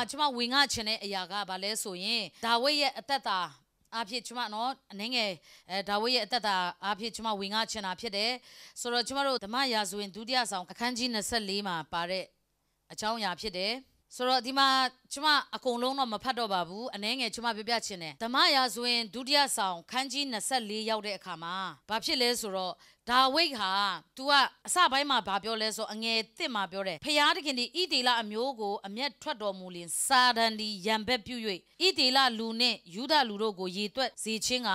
ကျမဝင်ငါချင်တဲ့အရာကဘာလဲဆိုရင်ဒါဝိဒ်ရဲ့အသက်တာအဖြစ်ကျမနော်အနေငယ်ဒါဝိဒ်ရဲ့အသက်တာအဖြစ်ကျမဝင်ငါချင်တာဖြစ်တယ်ဆိုတော့ကျမတို့ဓမ္မရာဇဝင်ဒုတိယဆောင်အခန်းကြီး24မှာပါတဲ့အကြောင်းအရာဖြစ်တယ်ဆိုတော့ဒီမှာကျမအကုန်လုံးတော့မဖတ်တော့ပါဘူးအနေငယ်ကျမပြပြချင်တယ်ဓမ္မရာဇဝင်ဒုတိယဆောင်ခန်းကြီး24ရောက်တဲ့အခါမှာဘာဖြစ်လဲဆိုတော့ဒါဝိဒ်ဟာ तू ကအစပိုင်းမှာဘာပြောလဲဆိုအငယ်1မှာပြောတယ်ဖျားတခင်ဒီဣတေလအမျိုးကိုအမျက်ထွက်တော်မူလင်စာဒန်ဒီရံဘက်ပြု၍ဣတေလလူနှင့်ယူဒလူတို့ကိုရေတွက်စေခြင်းက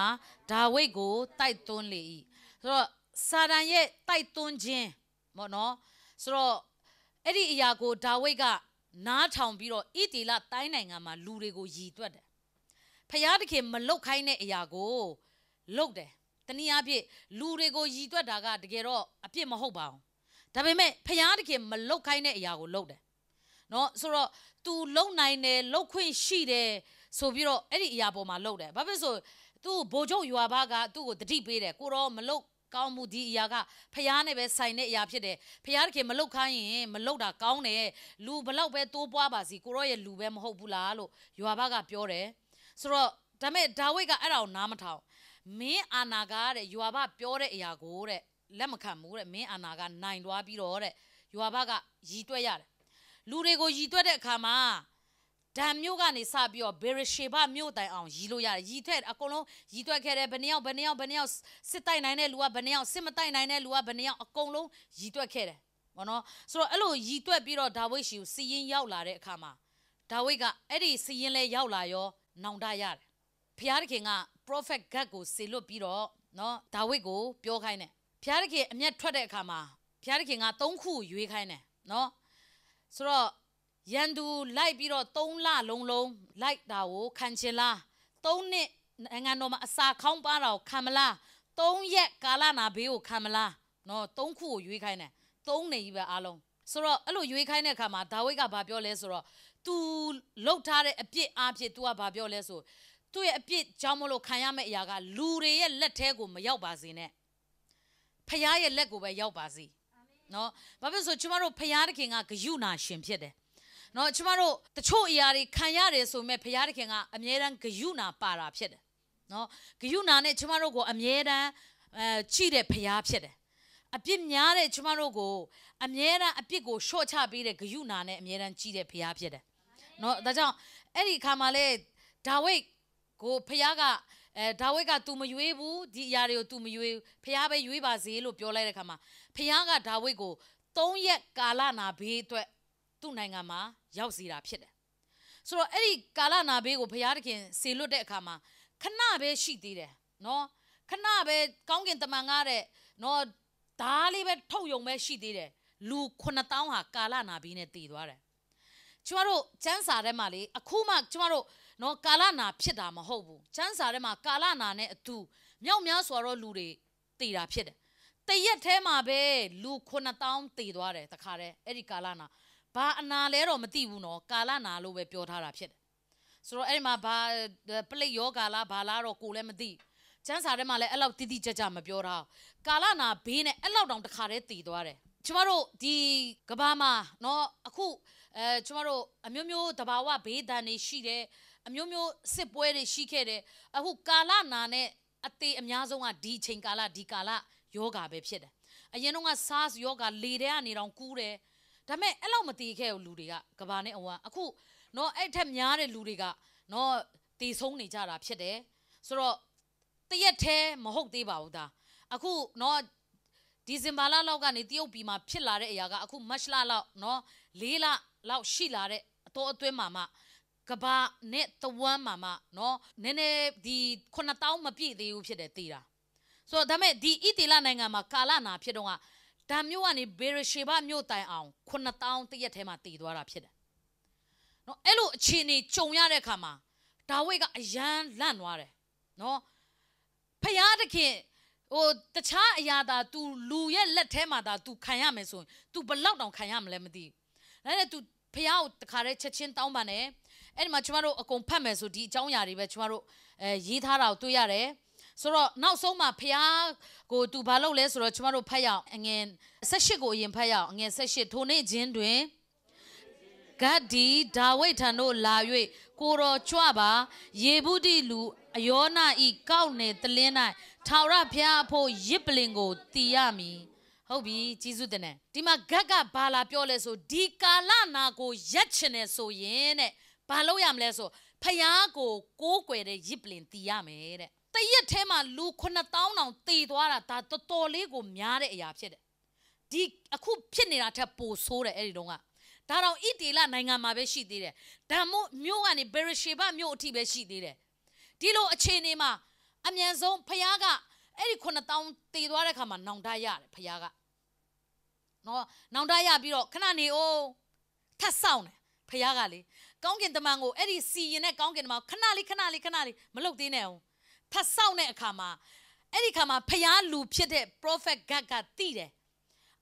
ဒါဝိဒ်ကိုတိုက်သွင်းလေ၏ဆိုတော့စာဒန်ရဲ့တိုက်သွင်းခြင်းပေါ့နော်ဆိုတော့အဲ့ဒီအရာကိုဒါဝိဒ်ကနားထောင်ပြီးတော့ဣတေလတိုင်းနိုင်ငံမှာလူတွေကိုရည်တွက်တယ်ဖျားတခင်မလုတ်ခိုင်းတဲ့အရာကိုလုတ်တယ်တနည်းအားဖြင့်လူတွေကိုရည်တွက်တာကတကယ်တော့အပြစ်မဟုတ်ပါဘူးဒါပေမဲ့ဖျားတခင်မလုတ်ခိုင်းတဲ့အရာကိုလုတ်တယ်နော်ဆိုတော့ तू လုံနိုင်တယ်လုတ်ခွင့်ရှိတယ်ဆိုပြီးတော့အဲ့ဒီအရာပေါ်မှာလုတ်တယ်ဘာဖြစ်ဆိုသူ့ဘိုလ်ချုပ်ယွာဘကသူ့ကိုတတိပေးတယ်ကိုတော့မလုတ်ကောင်းမှုဒီအရာကဖျားနဲ့ပဲဆိုင်တဲ့အရာဖြစ်တယ်ဖျားတခင်မလုတ်ခိုင်းရင်မလုတ်တာကောင်းတယ်လူဘလောက်ပဲတိုးပွားပါစီကိုရောရဲ့လူပဲမဟုတ်ဘူးလားလို့ယွာဘကပြောတယ်ဆိုတော့ဒါမဲ့ဒါဝိဒ်ကအဲ့ဒါကိုနားမထောင်မင်းအာနာကတဲ့ယွာဘပြောတဲ့အရာကိုတဲ့လက်မခံဘူးတဲ့မင်းအာနာကနိုင်သွားပြီးတော့တဲ့ယွာဘကရည်တွက်ရတယ်လူတွေကိုရည်တွက်တဲ့အခါမှာဒံမျိုးကနေစပြီးတော့ဘေရရှေဘမျိုးတိုင်အောင်ရည်လို့ရတယ်ရည်ထက်အကုန်လုံးရည်တွက်ခဲ့တယ်ဘယ်နှယောက်စစ်တိုက်နိုင်တဲ့လူကဘယ်နှယောက်စစ်မတိုက်နိုင်တဲ့လူကဘယ်နှယောက်အကုန်လုံးရည်တွက်ခဲ့တယ်ဘောနော်ဆိုတော့အဲ့လိုရည်တွက်ပြီးတော့ဒါဝိဒ်ရှိကိုစီရင်ရောက်လာတဲ့အခါမှာဒါဝိဒ်ကအဲ့ဒီစီရင်လဲရောက်လာရောနောင်တရတယ်ဖျားတခင်က prophet Gad ကိုစေလွတ်ပြီးတော့နော်ဒါဝိဒ်ကိုပြောခိုင်းတယ်ဖျားတခင်အမျက်ထွက်တဲ့အခါမှာဖျားတခင်က3ခုရွေးခိုင်းတယ်နော်ဆိုတော့ရန်သူလိုက်ပြီးတော့3လလုံးလိုက်တာကိုခံချင်လား3နှစ်နိုင်ငံတော်မှာအစာခေါင်းပါတာကိုခံမလား3ရက်ကာလနာဘေးကိုခံမလားနော်3ခုကိုရွေးခိုင်းတယ်3နေကြီးပဲအားလုံးဆိုတော့အဲ့လိုရွေးခိုင်းတဲ့အခါမှာဒါဝိဒ်ကဘာပြောလဲဆိုတော့ तू လှုပ်ထားတဲ့အပြစ်အားဖြင့် तू ကဘာပြောလဲဆိုသူ့ရဲ့အပြစ်ကြောင့်မလို့ခံရမယ့်အရာကလူတွေရဲ့လက်ထဲကိုမရောက်ပါစေနဲ့ဖျားရဲ့လက်ကိုပဲရောက်ပါစေနော်ဘာဖြစ်လို့ဆိုကျမတို့ဖျားတခင်ကဂယုဏရှင်ဖြစ်တယ်နော်ကျမတို့တချို့အရာတွေခံရတယ်ဆိုမဲ့ဖျားတခင်ကအမြဲတမ်းဂယုဏပါတာဖြစ်တယ်နော်ဂယုဏနဲ့ကျမတို့ကိုအမြဲတမ်းကြည့်တဲ့ဖျားဖြစ်တယ်အပြစ်များတဲ့ကျမတို့ကိုအမြဲတမ်းအပြစ်ကိုရှော့ချပေးတဲ့ဂယုဏနဲ့အမြဲတမ်းကြည့်တဲ့ဖျားဖြစ်တယ်နော်ဒါကြောင့်အဲ့ဒီအခါမှာလေဒါဝိဒ်ကိုဖျားကဒါဝိဒ်က तू မရွေးဘူးဒီအရာတွေကို तू မရွေးဖျားပဲရွေးပါစေလို့ပြောလိုက်တဲ့ခါမှာဖျားကဒါဝိဒ်ကို3ရက်ကာလနာဘေးအတွက်သူ့နိုင်ငံမှာရောက်စီတာဖြစ်တယ်ဆိုတော့အဲ့ဒီကာလနာဘေးကိုဖျားတခင်စေလွတ်တဲ့အခါမှာခဏပဲရှိသေးတယ်နော်ခဏပဲကောင်းကင်တမန်ကားတဲ့နော်ဓားလေးပဲထုတ်ယုံပဲရှိသေးတယ်လူ9000ဟာကာလနာဘေးနဲ့တည်သွားတယ်ကျမတို့ကျမ်းစာထဲမှာလေအခုမှကျမတို့နော်ကာလနာဖြစ်တာမဟုတ်ဘူးကျမ်းစာထဲမှာကာလနာနဲ့အတူမြောက်များစွာသောလူတွေတည်တာဖြစ်တယ်တရက်ထဲမှာပဲလူ9000တည်သွားတယ်တခါတည်းအဲ့ဒီကာလနာဘာအနာလဲတော့မသိဘူးနော်ကာလနာလို့ပဲပြောထားတာဖြစ်တယ်ဆိုတော့အဲ့ဒီမှာဘာပလိတ်ယောဂါလားဘာလားတော့ကိုလည်းမသိကျမ်းစာထဲမှာလည်းအဲ့လောက်တိတိကျကျမပြောထားကာလနာဘေးနဲ့အဲ့လောက်တောင်တခါတည်းတည်သွားတယ်ကျမတို့ဒီကဘာမှာနော်အခုကျမတို့အမျိုးမျိုးတဘာဝဘေးဒဏ်တွေရှိတယ်အမျိုးမျိုးစစ်ပွဲတွေရှိခဲ့တယ်အခုကာလနာနဲ့အသေးအများဆုံးကဒီချိန်ကာလဒီကာလယောဂါပဲဖြစ်တယ်အရင်တော့က SARS ယောဂါလေထဲကနေတောင်ကူးတယ်ဒါပေမဲ့အဲ့လောက်မတည်ခဲ့ဘူးလူတွေကကဘာနဲ့အဝါအခုနော်အဲ့ထက်များတဲ့လူတွေကနော်တည်ဆုံးနေကြတာဖြစ်တယ်ဆိုတော့တရက်ထဲမဟုတ်သေးပါဘူးဒါအခုနော်ဒီဇင်ဘာလလောက်ကနေတရုတ်ပြည်မှာဖြစ်လာတဲ့အရာကအခုမတ်လလောက်နော်4လလောက်ရှိလာတဲ့အတော်အတွင်းမှာမှကဘာနဲ့တဝမ်းမှာမှနော်နည်းနည်းဒီ9000မပြည့်သေးဘူးဖြစ်တယ်တည်တာဆိုတော့ဒါမဲ့ဒီဣတေလနိုင်ငံမှာကာလနာဖြစ်တော့ကဒါမျိုးကနေဘေရရှေဘမျိုးတိုင်အောင်9000တရက်ထဲမှာတည်သွားတာဖြစ်တယ်နော်အဲ့လိုအခြေအနေကြုံရတဲ့အခါမှာဒါဝိဒ်ကအယံလန့်သွားတယ်နော်ဖျားတခင်ဟိုတခြားအရာသာ तू လူရဲ့လက်ထဲမှာသာ तू ခံရမယ်ဆိုရင် तू ဘလောက်တောင်ခံရမလဲမသိဘူးဒါနဲ့ तू ဖျားကိုတခါတည်းချက်ချင်းတောင်းပါနဲ့အဲ့ဒီမှာကျမတို့အကုန်ဖတ်မယ်ဆိုဒီအကြောင်းအရာတွေပဲကျမတို့ရေးထားတာကိုတွေ့ရတယ်ဆိုတော့နောက်ဆုံးမှာဖျားကို तू ဘာလုပ်လဲဆိုတော့ကျမတို့ဖတ်ရအောင်အငယ်18ကိုအရင်ဖတ်ရအောင်အငယ်18ထိုနေ့ချင်းတွင်ဂ Gadi Dawei Tano Lawe Koro Chwaba Yebudi Lu Ayona I Kaune Telena Taura Pia Po Yiplingo Tiami Hobi Jizudene Dima Gaga Bala Pioleso Di Kalana Go Yachene So Yene Baloyam Leso Payago Gokwe Yiplin Tiame The Yetema Lu Kunatown Tidwara Tato Tolego Miare Yapshed Di a coup pinning at a po soda Eridonga Taro Itila Nanga Mabeshi did it. Damo Muani Beresheba Muti Beshi did it. Dilo a chainema Amiazon Payaga Ericona town Tidwara Kama Nondaya Payaga. No Nondaya Biro Kanani oh Tassound Payagali. Gonkin the mango Eddie see in a gonkin mouth Canali Malok Dineo Tassound Kama Eddie Kama Payalu Piete Prophet Gaga Tide.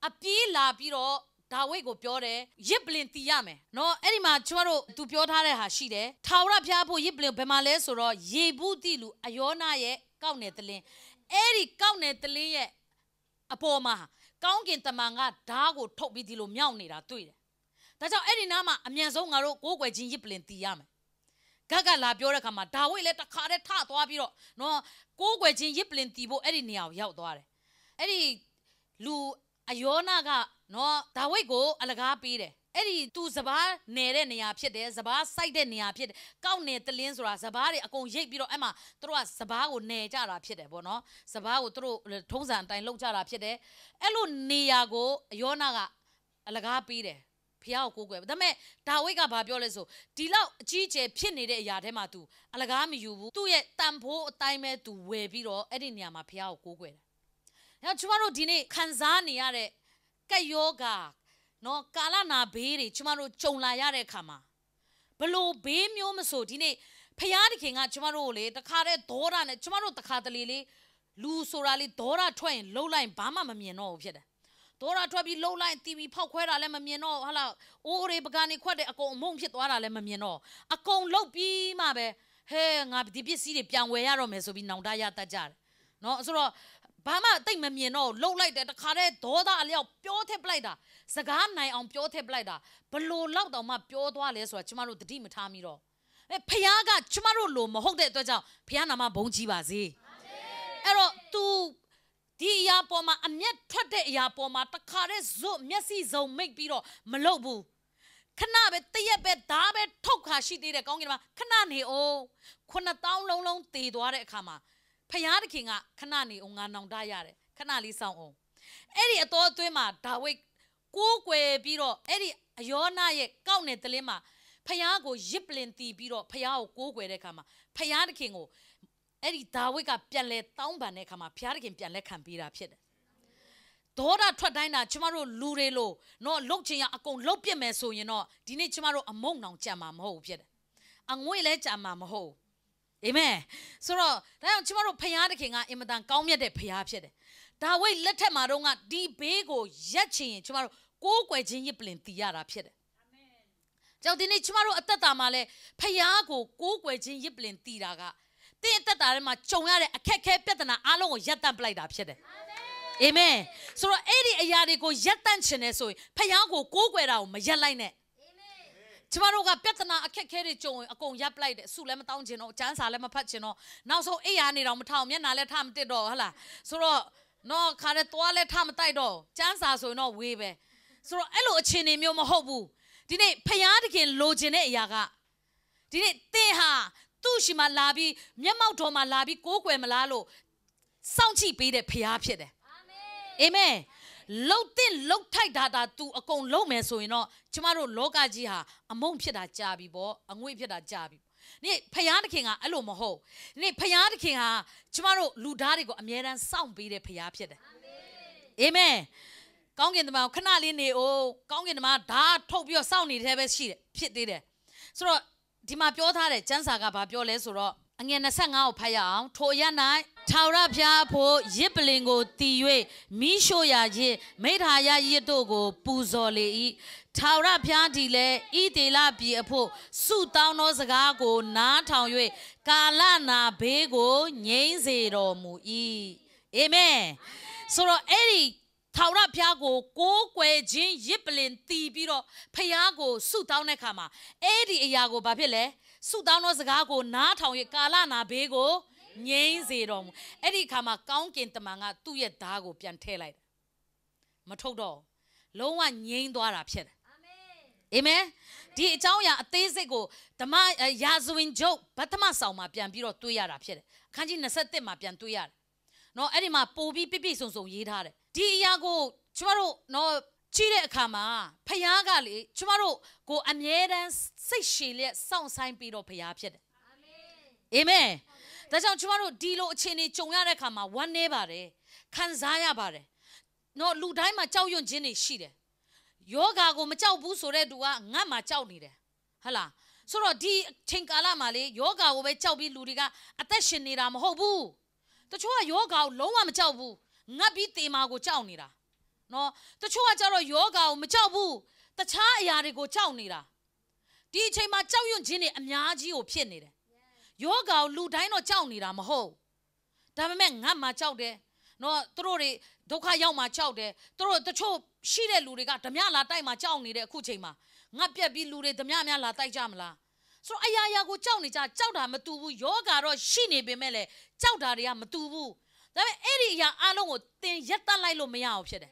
A pila biro. Dawe go Piore, Yiblin Tiame. No, Edima Chuaro to Piotare Hashide, Taura Piapo Yiblin Bemales or Yebudilu, Ayona ye, Gaunetli, Eri Gaunetli, Apoma, Gaungin Tamanga, Dago Topidilo Miaunira to it. That's how Eri Nama, Amiazongaro, Ogwajin Yiblin Tiame. Gaga la Biora Kama, Dawe let a card tat wabiro, no, Gogwajin Yiblin Tibo Erinia Yaudore. Eri Lu Ayona. No, Dawe go alaga pire. Eri tu Zabar nere niapide, Zabar side niapide, Gaune the lens or Zabari, a con biro Emma, through a Sabago ne jara pide, bono, Sabago through Tozan and Lojara pide, Elo Niago, Yonaga alaga pire, Piao Kugue, the me Dawega Babioleso, Dila Gj Pinide Yadematu, Alagami you, do ye tampo time to Webiro, Ediniama Piao Kugue. Now tomorrow dine Kanzani are. Yoga no Kalana Beri, Chumaro Chonla Yare Kama. Below Bemio so dine Payadi King at Chumarole, the Kare Dora and Chumaro the Catalili, Lu Sorali Dora Twain, low line Bama Mieno Pied. Dora Trabi low line TV Poquera Lemamieno, Hala, Ore Bagani Quade, a con Monkit Wara Lemamieno, a con low B Mabe, hang up the BC Pian Wayaro Mesobi Naudaya Tajar. No, so. Bama think me no low like that the carre doda allow pure blider. Sagam night on pure blider. Below loud on my pure dollars or Chumaro the demon tamiro. A Piaga Chumaro loom, hold it to Pianama Bonji bazi. Ero tu Dia Poma and yet Trade Yapoma, the carre zo messy zo make biro Malobu. Canabe, Tiabet, Dabe, Toka, she did a gongima, Canani, oh, Kuna down long, the Dware Kama. Payada Kinga, Kanani, Unga Dayare, Kanali Sao. Eddie a thought to him, Dawik, Gokwe Biro, Eddie, Ayona ye, Gaune Telema, Payago, Yiplin T Biro, Payao, Gokwe de Kama, Payada Kingo, Eddie Dawika Piale, Townbane Kama, Piarakin Piale can be up yet. Dora Tradina, Chumaro Lurelo, no Lochia, a con Lopia Meso, you know, Dine Chumaro among non Chamam ho yet. And we let Chamam ho. Amen. So, now tomorrow Payada King, Imadan Kaumia de Payapshed. That way, let him aronga di bego yachin tomorrow go quajin yiplin tiara pshed. Jaldini tomorrow at Tatamale, Payago, go quajin yiplin tiraga. They tatarma chongare a keke petana alo yatan blade up shed. Amen. So, 80 a yard go yatan cheneso, Payago, go quera, Majaline. Tomorrow got Petana, a carry joint, a con yap like Sulema Town, Chance Alema Pachino. Now so a anni on town, Yana let ham did all. So no carrot toilet ham tido. Chance so no weave. So elo chini mio hobu. Did it payadikin logene yaga? Did it teha? Tushima labi, Yamautoma labi, Kokwe malalo. Sound cheap be the piapide. Amen. Low thin, low tight data to a con low man so you know, tomorrow loga jiha, a mom pida jabby bo, and we pida jabby. Ne Payana King, a loma ho. Ne Payana King, tomorrow Ludarigo, a mere and sound be the payapid. Amen. Gong in the mouth, canali ne oh, gong in the mouth, da top your sound need have a sheet, pit did it. So, Dima Piotare, Jansaga Babioles or again a sang out paya, Toyana. Taura Piapo, Yiplingo, Tiwe, Mishoya ye, made haya ye dogo, Puzole, Taura Piantile, Itela Piapo, Su down Osagago, Na Townwe, Kalana, Bego, Nyezero Mui. Amen. So, Eddie, Taura Piago, go where Jin Yiplin, Tibiro, Piago, suit down a kama. Eddie Iago Babile, suit down was Gago, not how you Kalana Bego, Yen Zero. Eddie Kama, Count Kintamanga, 2 year dago piantele. Matodo, low one yen doara pit. Amen. Di Italia, a days ago, the ma Yazuin joke, but the Masama Piambiro 2 year up yet. Can't you set them up and 2 year? No, Edima, Pobi Pipi, so yid. Di Iago, tomorrow, no, Chile Kama, Payagali, tomorrow, go and yet and say she sound sign Piro Payapit. Amen. That's how tomorrow, Dilo Chini Chongara Kama, one neighbor, Kanzaya Bare. No, Ludaima Chow Yun Jinny Shide. Yoga go Machau Busore Dua, Nama Chow Nide. Hala. So, di Tinkala Mali, Yoga over Chaubi Ludiga, attention Niram Hobu. The Chua Yoga, Loam Chaubu, Nabi Timago Chow Nira. No, the Chua Jaro Yoga, Machabu, the Cha Yarigo Chow Nira. Di Chema Chow Yun Jinny and Yaji o Pienide. Yoga, Ludino Chow Nira Maho. Damamen Nama Chow de. No, Tori, Doka Yama Chow de. Throw the Cho, Shide Ludiga, Tamala Taima Chow Nida Kuchema. Napia be Lure, the Mama La Taijamla. So Ayaya go Chownija, Chowda Matubu, Yoga or Shini Bemele, Chowdaria Matubu. The area alone, then Yeta Lilo Mea Shede.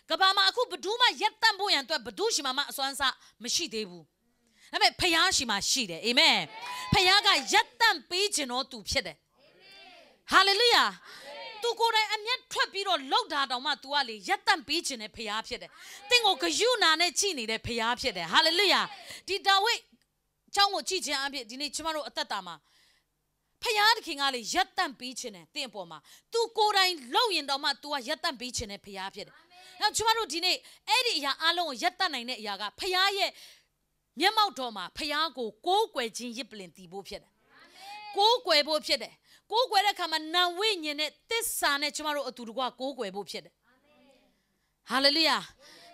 Kabama Aku Baduma Yetambo and to Badushima Swansa, Mashidebu. I mean Payashima Shide, amen. Payaga Yetam Page or to Shede. Hallelujah. To go there and yet trapiro low down on Matuali, Yetam Beach in a Payapshede. Think of Kajuna Chini, the Payapshede. Hallelujah. Did that way? Chango Chichi Ambit, Dini Chamaro Tatama. Payad King Ali, Yetam Beach in a Tempoma. To go in low in the Matua, Yetam Beach in a Payapshede. Now Chamaro Dine, Eddie Ya Alon, Yetan in Yaga, Payaye, Yamautoma, Payago, go where Jin Yiplin Tibo Pede. Go where Bo Pede. Go where come and now win it this son tomorrow to go where Bo Pede. Hallelujah.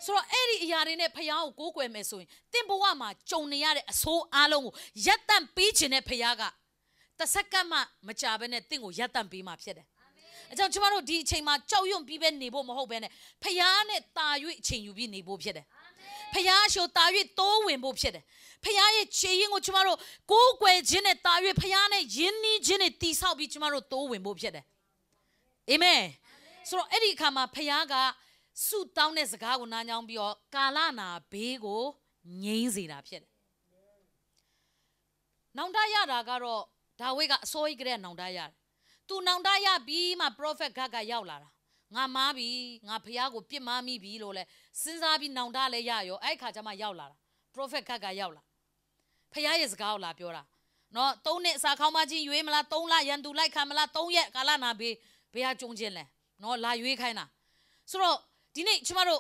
So Eddie Yarine Payao go where Messoing. Timboama, Joniare, so along, Yatam Beach in a Payaga. The Sakama, Machabene, Tingo, Yatam Bima Pede. And tomorrow D. Chema, Chow Yum Biben Nebo Mohobene, Payane, Tayu, Chin, you be Nebo Pede. Payasho Tayu, Do Wimbo Pede. Payaye Chaying tomorrow, go where Janet Tayu, Payane, Jinny, Janet, Tisao be tomorrow, Do Wimbo Pede. Amen. So Eddie Kama, Payaga, suit down as a cow, Nanyam Bio, Kalana, Bego, Nyanzina Pede. Nandaya Garo, Tawega, soy grand Nandaya. To Nandaya be my prophet Gaga Yaulara. Nga mabi, nga Payago, Pimami Bilole, since I be Nandale Yayo, I catch my Yaulara. Prophet Gaga Yaula. Paya is Gaula Pura. No, don't it Sakamaji, you emla, don't lie and do like Kamala, don't yet Kalana be Bea Jungjele. No, la you kinda. So, Dine tomorrow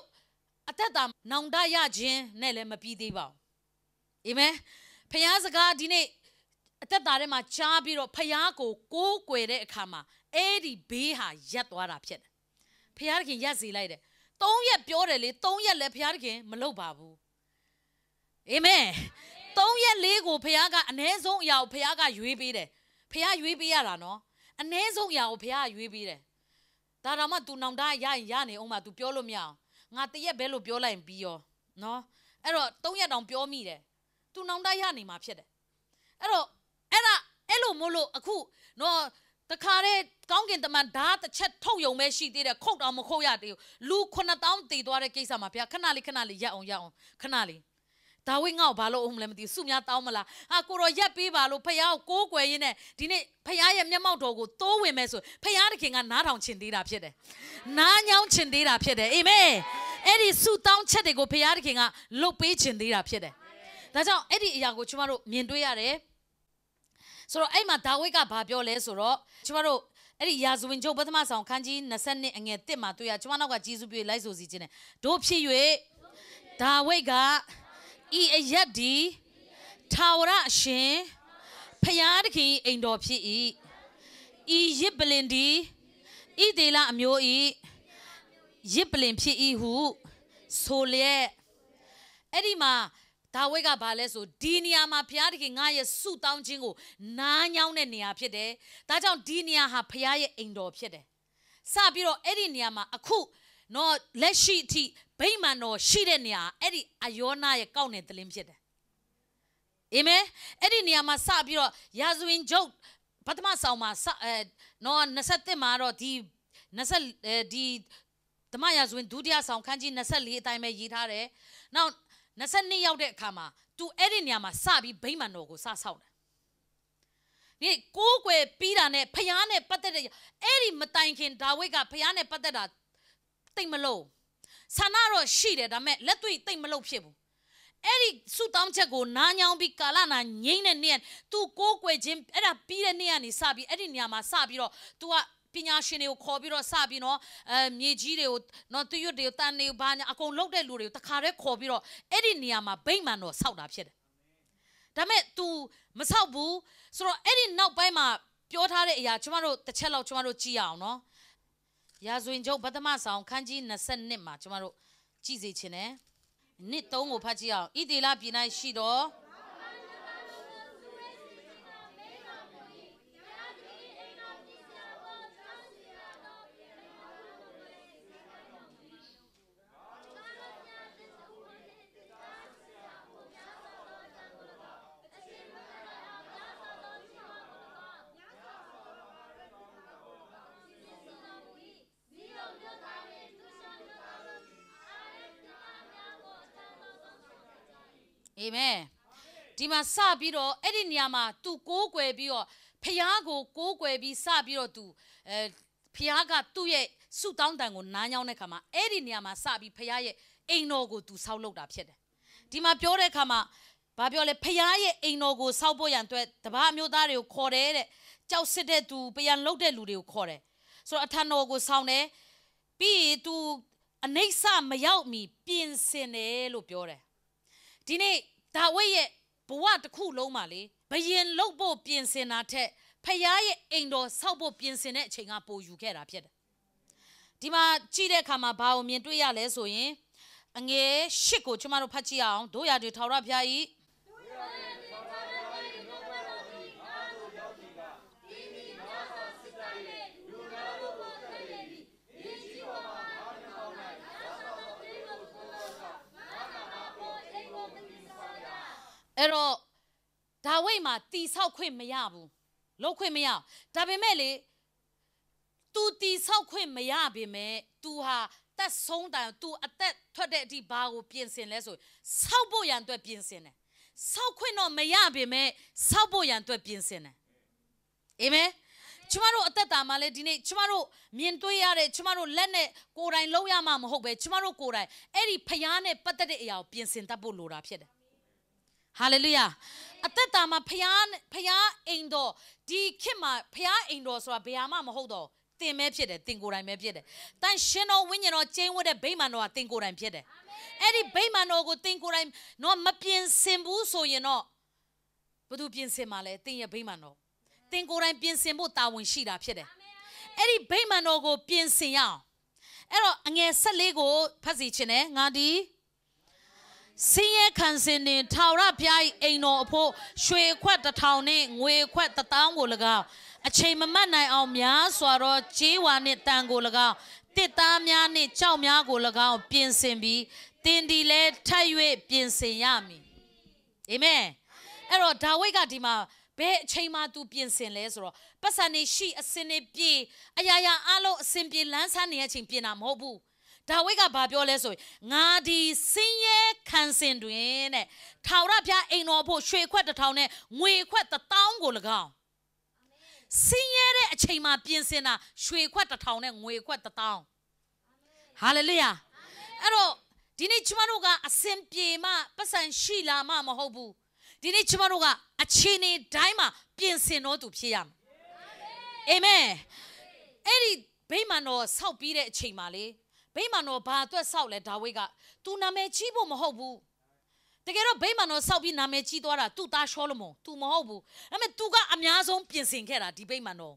at that time, Nandaya Jin, Nele Mapi Deba. Amen. Payazaga Dine. That my chabiro Payago go quere kama Eddie Beha Yatwara Pet. Piarkin Yazi later. Don't yet purely, don't yet let Piarkin Malobabu. Amen. Don't yet lego Piaga and Nezo Yao Piaga you be there. Pia you be no. And Nezo Yao Pia you be there. That ama to Nanda Yani Oma to Piolo Miao. Not the bello Biola and Bio. No. Error, don't yet on Pio me there. To Nanda Yani Mapshed. Error. Elo molo aku no the carre gong in the man that the chat toyo me she did a coat on Mokoya de Lu Kona down the Dora Kisa Mapia Canali Yaon Canali. Tawing out Balo Umlem di Sumia Taumala, Akuro Yapi Balo Payao go way in it, Dine Payam Yamato, Towe Meso, Payarking and not on Chindira Pede. Nanyam Chindira Pede, Amen. Eddie suit down Chedigo Payarking, low page Chindira Pede. That's how Eddie Yago Chumaro Minduare. So I'm a Tawika Babio Lesoro, Chumaro, Eddie Yazwin Joe Batama Sound Kanji, Nasani and yet Tima to Yachwana Jesus be Lizozine. Dope she you Tawega E Yadi Tawra Shin Payadki Indopi E Yiblindi E de la Amio E Yiblin P. Who Solie Edima. Tawega Baleso, Dinia ma Piarki Naya suit down jingle, Nanyaun and Nia Pede, that down Dinia ha Piaye indo Pede. Sabiro Ediniama, a coup, no let she tea bayman no she denia Eddie ayona ye count the limp. Amen. Eddie niama sabiro Yazwin joke Patama Sauma no Nasate Maro di Nasal di the Mayas win Dudia Sound Kanji Nasali time yitare. Now Nasani Yaude Kama to Eddie niama sabi bayman no go sa sound. Kukwe pirane payane patera eri matankin dawega payane patera ting malo sanaro shire da me letui ting malo phebu eri su tam chet ko na nyaung bi kala na nyin ne ne tu kokwe jin era pi de ne ya ni sa bi eri nya ma sa bi ro tu a ပညာရှင်တွေကိုခေါ်ပြီးတော့စပြီးနော်မြေကြီးတွေကိုနော်သူရွတ်တွေကိုတန်တွေကိုဘာညာအကုန်လုတ်တဲ့လူတွေကိုတခါတည်းခေါ်ပြီးတော့အဲ့ဒီနေရာမှာဗိမာန်တော်ဆောက်တာဖြစ်တယ်ဒါမဲ့ तू မဆောက်ဘူးဆိုတော့အဲ့ဒီနောက်ပိုင်းမှာပြောထားတဲ့အရာကျမတို့တစ်ချက်လောက်ကျမတို့ကြည့်ရအောင်နော်ရာဇဝင်ကျုပ်ပထမဆောင်ခန်းကြီး22မှာကျမတို့ကြည့်စေချင်တယ်နှစ်3ကိုဖတ်ကြည့်အောင်ဣသေလပြည်၌ရှိတော့Amen. ဒီမှာစပြီးတော့အဲ့ဒီနေရာမှာ तू ကိုးကွယ်ပြီးတော့ဖျားကိုကိုးကွယ်ပြီးစပြီးတော့ तू ဖျားကသူ့ရဲ့ဆုတောင်းတန်ကိုနားညောင်းတဲ့ခါမှာအဲ့ဒီနေရာမှာစပြီးဖျားရဲ့အိမ်တော်ကို तू ဆောက်လုပ်တာဖြစ်တယ်ဒီမှာပြောတဲ့ခါမှာဘာပြောလဲဖျားရဲ့အိမ်တော်ကိုဆောက်ဖို့ရန်အတွက်တပားအမျိုးသားတွေကိုခေါ်တယ်တဲ့ကြောက်စစ်တဲ့ तू ပြန်လှုပ်တဲ့လူတွေကိုခေါ်တယ်ဆိုတော့အထံတော်ကိုဆောင်းတယ်ပြီး तू အနိစ္စမရောက်မီပြင်ဆင်တယ်လို့ပြောတယ်ဒီနေ့ဒါဝိဒ်ရဲ့ဘဝတစ်ခုလုံးမှာလေဘယင်လုတ်ဖို့ပြင်ဆင်တာထက်ဖခင်ရဲ့အိမ်တော်ဆောက်ဖို့ပြင်ဆင်တဲ့အချိန်ကပိုယူခဲ့တာဖြစ်တယ်ဒီမှာကြည့်တဲ့အခါမှာဘာကိုမြင်တွေ့ရလဲဆိုရင်အငယ်၈ကိုကျမတို့ဖတ်ကြည့်အောင်တို့ရတွေထာဝရဘုရား၏အဲ့တော့ဒါဝိဒ်မှာတီဆောက်ခွင့်မရဘူးလုပ်ခွင့်မရဒါပေမဲ့လေ तू တီဆောက်ခွင့်မရပေမဲ့ तू ဟာတက်ဆုံးတိုင် तू အသက်ထွက်တဲ့အထိဘာကိုပြင်ဆင်လဲဆိုဆောက်ဖို့ရန်အတွက်ပြင်ဆင်တယ်ဆောက်ခွင့်တော့မရပေမဲ့ဆောက်ဖို့ရန်အတွက်ပြင်ဆင်တယ်အာမင်ကျမတို့အသက်တာမှာလေဒီနေ့ကျမတို့မြင်တွေ့ရတဲ့ကျမတို့လက်နဲ့ကိုယ်တိုင်လုပ်ရမှာမဟုတ်ပဲကျမတို့ကိုယ်တိုင်အဲ့ဒီဖျားနဲ့ပတ်သက်တဲ့အရာကိုပြင်ဆင်တတ်ဖို့လိုတာဖြစ်တယ်Hallelujah. အသက်တာမှာဖျားအိမ်တော်ဒီခေတ်မှာဖျားအိမ်တော်ဆိုတာဘယ်ဟာမှမဟုတ်တော့တင်မဲဖြစ်တယ်တင်ကိုယ်တိုင်ပဲဖြစ်တယ်တန်ရှင်တော်ဝိညာဉ်တော်ကျင်းဝတ်တဲ့ဗိမာန်တော်ကတင်ကိုယ်တိုင်ဖြစ်တယ်အဲ့ဒီဗိမာန်တော်ကိုတင်ကိုယ်တိုင်တော့မပြင်ဆင်ဘူးဆိုရင်တော့ဘယ်သူပြင်ဆင်မှာလဲတင်ရဲ့ဗိမာန်တော်တင်ကိုယ်တိုင်ပြင်ဆင်ဖို့တာဝန်ရှိတာဖြစ်တယ်အဲ့ဒီဗိမာန်တော်ကိုပြင်ဆင်ရအောင်အဲ့တော့အငယ်14ကိုဖတ်စီခြင်းနဲ့ငါဒီစင်းရဲခံစင်နေထာဝရဘုရား၏အိမ်တော်အဖို့ရွှေခွက်1000နဲ့ငွေခွက်1000ကို၎င်းအချိန်မမှတ်နိုင်အောင်များစွာသောကြေးဝါနှင့်တန်ကို၎င်းတစ်သားများနှင့်ကြောက်များကို၎င်းပြင်ဆင်ပြီးတင်ဒီလဲထပ်၍ပြင်ဆင်ရမည်အာမင်အဲ့တော့ဒါဝိဒ်ကဒီမှာဘယ်အချိန်မှ तू ပြင်ဆင်လဲဆိုတော့ပတ်စံနေရှိအစင်နေပြေအရာရာအလုံးအစင်ပြေလန်းဆန်းနေတဲ့အချိန်ပြင်တာမဟုတ်ဘူးဒါဝိဒ်ကဘာပြောလဲဆိုရင်ငါဒီစင်းရဲခံစင်တွင်တဲ့ထာဝရဘုရားအိမ်တော်ဖို့ရွှေခွက်1000နဲ့ငွေခွက်1000ကို၎င်းစင်းရဲတဲ့အချိန်မှာပြင်ဆင်တာရွှေခွက်1000နဲ့ငွေခွက်1000ဟာလေလုယာအဲ့တော့ဒီနေ့ကျမတို့ကအစင်ပြေမှပတ်စံရှိလာမှမဟုတ်ဘူးဒီနေ့ကျမတို့ကအချိန်နဲ့တိုင်းမှာပြင်ဆင်တော်သူဖြစ်ရမယ်အာမင်အဲ့ဒီဗိမာန်တော်ဆောက်ပြီးတဲ့အချိန်မှာလေဗိမာန်တော်ဘာအတွက်ဆောက်လဲဒါဝိဒ်က तू နာမည်ကြီးဖို့မဟုတ်ဘူးတကယ်တော့ဗိမာန်တော်ဆောက်ပြီးနာမည်ကြီးသွားတာသူ့သားရှောလမုန် तू မဟုတ်ဘူးဒါပေမဲ့ तू ကအများဆုံးပြင်ဆင်ခဲ့တာဒီဗိမာန်တော်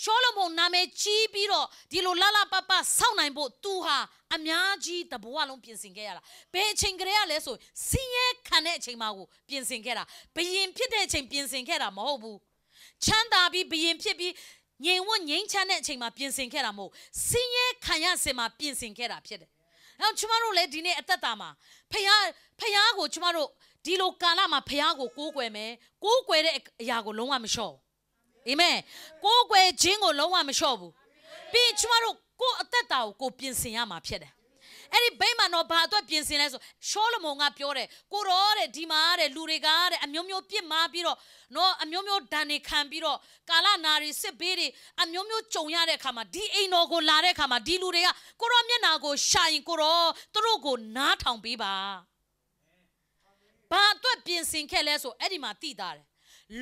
ရှောလမုန်နာမည်ကြီးပြီးတော့ဒီလိုလာလာပပဆောက်နိုင်ဖို့ तू ဟာအများကြီးတဘဝလုံးပြင်ဆင်ခဲ့ရတာဘယ်အချိန်ကလေးရလဲဆိုစင်းရဲခံတဲ့အချိန်မှာကိုပြင်ဆင်ခဲ့တာဘယင်ဖြစ်တဲ့အချိန်ပြင်ဆင်ခဲ့တာမဟုတ်ဘူးချမ်းသာပြီးဘယင်ဖြစ်ပြီး ငြိမ်ဝတ်ငြိမ်းချမ်းတဲ့အချိန်မှာပြင်ဆင်ခဲ့တာမဟုတ်ဆင်းရဲခံရစင်မှာပြင်ဆင်ခဲ့တာဖြစ်တယ်။နောက်ကျမတို့လည်းဒီနေ့အသက်တာမှာဖခင်ကိုကျမတို့ဒီလိုကာလမှာဖခင်ကိုကိုးကွယ်မယ်။ကိုးကွယ်တဲ့အရာကိုလုံးဝမလျှော့ဘူး။အာမင်။ကိုးကွယ်ခြင်းကိုလုံးဝမလျှော့ဘူး။ပြီးကျမတို့ကိုယ်အသက်တာကိုပြင်ဆင်ရမှာဖြစ်တယ်။အဲ့ဒီဗိမာန်တော်ဘာအတွက်ပြင်ဆင်လဲဆိုရှောလမုန်ကပြောတယ်ကိုရောတဲ့ဒီမှာတဲ့လူတွေကတဲ့အမျိုးမျိုးပြစ်မှားပြီးတော့နော်အမျိုးမျိုးဒဏ်တွေခံပြီးတော့ကာလနာရီစစ်ဘေးတွေအမျိုးမျိုးကြုံရတဲ့အခါမှာဒီအိမ်တော်ကိုလာတဲ့အခါမှာဒီလူတွေကကိုရောမျက်နာကိုရှာရင်ကိုရောသူတို့ကိုနားထောင်ပေးပါဘာအတွက်ပြင်ဆင်ခဲ့လဲဆိုအဲ့ဒီမှာသိတာတယ်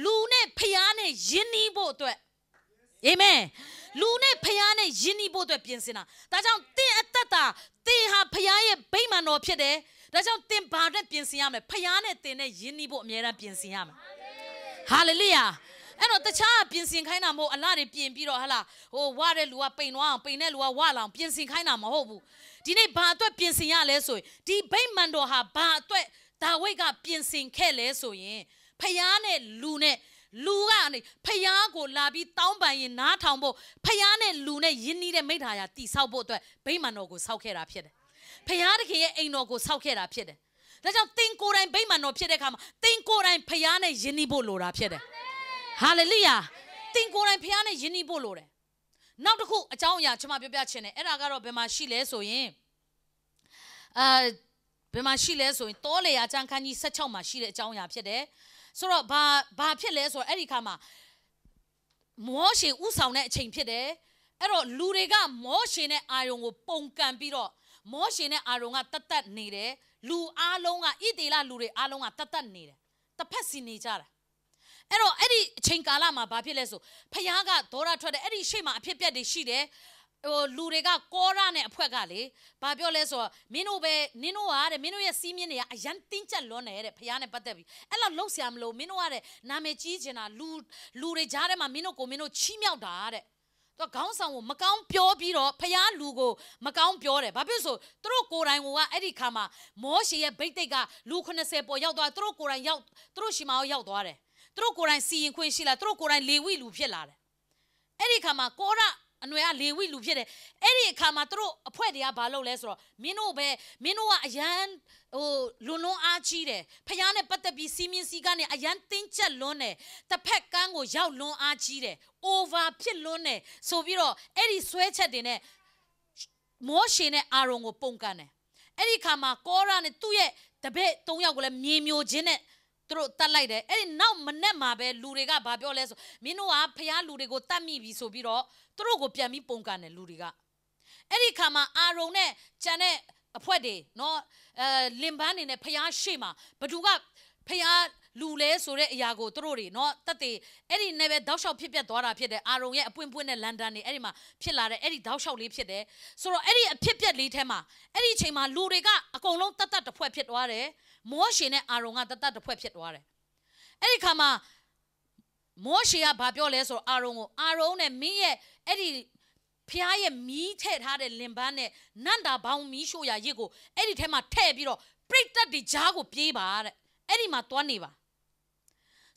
လူနဲ့ဖျားနဲ့ယဉ်နီးဖို့အတွက်အာမင်လူနဲ့ဖျားနဲ့ယဉ်နီးဖို့အတွက်ပြင်ဆင်တာဒါကြောင့်သင်အသက်တာသင်ဟာဖျားရဲ့ဗိမာန်တော်ဖြစ်တယ်ဒါကြောင့်သင်ဘာအတွက်ပြင်ဆင်ရမလဲဖျားနဲ့သင်နဲ့ယဉ်နီးဖို့အမြဲတမ်းပြင်ဆင်ရမယ်ဟာလေလုယာအဲ့တော့တခြားပြင်ဆင်ခိုင်းတာမဟုတ်အလားတွေပြင်ပြီးတော့ဟာလားဟိုဝါတဲ့လူကပိန်သွားအောင်ပိန်တဲ့လူကဝါလောင်ပြင်ဆင်ခိုင်းတာမဟုတ်ဘူးဒီနေ့ဘာအတွက်ပြင်ဆင်ရလဲဆိုရင်ဒီဗိမာန်တော်ဟာဘာအတွက်ဒါဝိဒ်ကပြင်ဆင်ခဲ့လဲဆိုရင်ဖျားနဲ့လူကနေဖျားကိုလာပြီးတောင်းပန်ရင်နားထောင်ဖို့ဖျားနဲ့လူနဲ့ယဉ်နီးတဲ့မိသားရာတိဆောက်ဖို့အတွက်ဗိမာန်တော်ကိုဆောက်ခဲ့တာဖြစ်တယ်ဖျားတခင်ရဲ့အိမ်တော်ကိုဆောက်ခဲ့တာဖြစ်တယ်ဒါကြောင့်သင်ကိုယ်တိုင်ဗိမာန်တော်ဖြစ်တဲ့အခါမှာသင်ကိုယ်တိုင်ဖျားနဲ့ယဉ်နီးဖို့လိုတာဖြစ်တယ်ဟာလေလုယာသင်ကိုယ်တိုင်ဖျားနဲ့ယဉ်နီးဖို့လိုတယ်နောက်တစ်ခုအကြောင်းအရာကျွန်မပြောပြချင်တယ်အဲ့ဒါကတော့ဘယ်မှာရှိလဲဆိုရင်ဘယ်မှာရှိလဲဆိုရင်တောလေယာကျမ်းခန်းကြီး16မှာရှိတဲ့အကြောင်းအရာဖြစ်တယ်ဆိုတော့ဘာဖြစ်လဲဆိုတော့အဲ့ဒီခါမှာမောရှေဥဆောင်တဲ့အချိန်ဖြစ်တယ်အဲ့တော့လူတွေကမောရှေနဲ့အာရုံကိုပုံကန်ပြီးတော့မောရှေနဲ့အာရုံကတတ်နေတယ်လူအားလုံးကဣသေလလူတွေအားလုံးကတတ်နေတယ်တစ်ဖက်စီနေကြတာအဲ့တော့အဲ့ဒီအချိန်ကာလမှာဘာဖြစ်လဲဆိုဖခင်ကဒေါရထွက်တယ်အဲ့ဒီရှေ့မှာအဖြစ်ပြက်တွေရှိတယ်ဟိုလူတွေကကောရနဲ့အဖွဲကလေဘာပြောလဲဆိုတော့မင်းတို့ပဲနင်တို့ဟာတဲ့မင်းတို့ရဲ့စီးမြင့်တွေကအရန်တင်းကျပ်လွန်းတယ်တဲ့ဖခင်နဲ့ပတ်သက်ပြီးအဲ့လောက်လှုပ်ရှားမလို့မင်းတို့ကတဲ့နာမည်ကြီးချင်တာလူတွေကြားထဲမှာမင်းတို့ချီးမြှောက်တာတဲ့သူခေါင်းဆောင်ကိုမကောင်းပြောပြီးတော့ဖခင်လူကိုမကောင်းပြောတယ်ဘာဖြစ်ဆိုသူတို့ကိုယ်တိုင်ကအဲ့ဒီခါမှာမောရှေရဲ့ဗိတ်တိတ်ကလူ80ပေါ်ရောက်သွားသူတို့ကိုယ်တိုင်ရောက်သူတို့ရှိမအောင်ရောက်သွားတယ်သူတို့ကိုယ်တိုင်စီရင်ခွင့်ရှိလာသူတို့ကိုယ်တိုင်လေဝိလူဖြစ်လာတယ်အဲ့ဒီခါမှာကောရအနွယ်ကလေဝိလူဖြစ်တယ်အဲ့ဒီအခါမှာသူတို့အဖွဲ့တွေကဘာလုပ်လဲဆိုတော့မင်းတို့ကအရန်ဟိုလွန်အားကြီးတယ်ဖခင်နဲ့ပတ်သက်ပြီးစီးမြင့်စီးကနေအရန်တင်းကျပ်လွန်းတယ်တစ်ဖက်ကန်းကိုရောက်လွန်အားကြီးတယ် over ဖြစ်လွန်းတယ်ဆိုပြီးတော့အဲ့ဒီဆွဲချက်တွေနဲ့မောရှေနဲ့အာရုံကိုပုံကန်တယ်အဲ့ဒီခါမှာကောရနဲ့သူ့ရဲ့တပည့်၃ယောက်ကိုလည်းမြေမျိုးချင်းနဲ့သူတို့တတ်လိုက်တယ်အဲ့ဒီနောက်မနေ့မှာပဲလူတွေကဘာပြောလဲဆိုမင်းတို့ကဖခင်လူတွေကိုတတ်မိပြီဆိုပြီးတော့သူတို့ကိုပြန်ပြီးပုံကန်တယ်လူတွေကအဲ့ဒီခါမှာအာရုံနဲ့ကျန်တဲ့အဖွဲတွေနော်လင်ပန်းနေနဲ့ဖခင်ရှေ့မှာဘသူကဖခင်လူလဲဆိုတဲ့အရာကိုသူတို့တွေနော်တတ်တယ်အဲ့ဒီနဲ့ပဲတောက်လျှောက်ဖြစ်ပြတ်သွားတာဖြစ်တယ်အာရုံရဲ့အပွင့်ပွင့်နဲ့လန်ဒန်နေအဲ့ဒီမှာဖြစ်လာတဲ့အဲ့ဒီတောက်လျှောက်လေးဖြစ်တယ်ဆိုတော့အဲ့ဒီအဖြစ်ပြတ်လေးထဲမှာအဲ့ဒီအချိန်မှာလူတွေကအကုန်လုံးတတ်တစ်ဖွဲ့ဖြစ်သွားတယ်မောရှေနဲ့အာရုံကတတ်တစ်ဖွဲ့ဖြစ်သွားတယ်အဲ့ဒီခါမှာမောရှေကဘာပြောလဲဆိုတော့အာရုံနဲ့မင်းရဲ့အဲ့ဒီဖျားရဲ့မီးထည့်ထားတဲ့လင်ပန်းနဲ့နန္တာဘောင်မီးရှို့ရာရစ်ကိုအဲ့ဒီထဲမှာထည့်ပြီးတော့ပြိတ္တတွေကြားကိုပြေးပါတဲ့အဲ့ဒီမှာတွန်းနေပ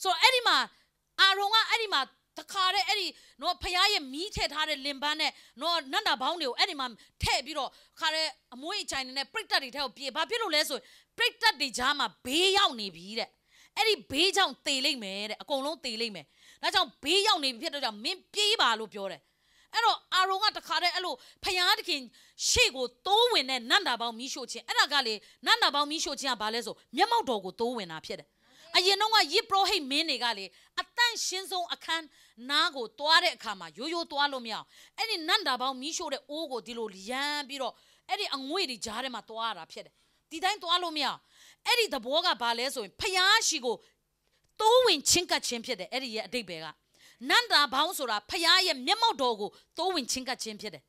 ါဆိုတော့အဲ့ဒီမှာအာရုံကအဲ့ဒီမှာတခါတဲ့အဲ့ဒီနော်ဖျားရဲ့မီးထည့်ထားတဲ့လင်ပန်းနဲ့နော်နန္တာဘောင်တွေကိုအဲ့ဒီမှာထည့်ပြီးတော့ခါတဲ့အမွှေးအချိုင်နဲ့ပြိတ္တတွေထဲကိုပြေးဘာဖြစ်လို့လဲဆိုရင်ပြိတ္တတွေကြားမှာဘေးရောက်နေပြီတဲ့အဲ့ဒီဘေးကြောင့်တေလိမ့်မယ်တဲ့အကုန်လုံးတေလိမ့်မယ်ဒါကြောင့်ဘေးရောက်နေပြီဖြစ်တော့ကြောင့်မင်းပြေးပါလို့ပြောတယ်အဲ့တော့အာရုံကတခါတည်းအဲ့လိုဖျားတခင်ရှေ့ကိုတိုးဝင်တဲ့နန္တာပေါင်းမီးရှို့ခြင်းအဲ့ဒါကလေနန္တာပေါင်းမီးရှို့ခြင်းကဘာလဲဆိုမျက်မှောက်တော်ကိုတိုးဝင်တာဖြစ်တယ်အရင်တော့ကယစ်ပရောဟိတ်မင်းတွေကလေအတန့်ရှင်းဆုံးအခန်းနားကိုတွားတဲ့အခါမှာရိုးရိုးတွားလို့မရအောင်အဲ့ဒီနန္တာပေါင်းမီးရှို့တဲ့အိုးကိုဒီလိုရမ်းပြီးတော့အဲ့ဒီအငွေ့တွေကြားထဲမှာတွားရတာဖြစ်တယ်ဒီတိုင်းတွားလို့မရအောင်အဲ့ဒီသဘောကဘာလဲဆိုရင်ဖျားရှိကိုတိုးဝင်ချင်းကပ်ခြင်းဖြစ်တယ်အဲ့ဒီရဲ့အတိတ်ပဲကနန္တာဘောင်းဆိုတာဖျားရဲ့မျက်မှောက်တော်ကိုတိုးဝင်ချင်းကပ်ခြင်းဖြစ်တယ်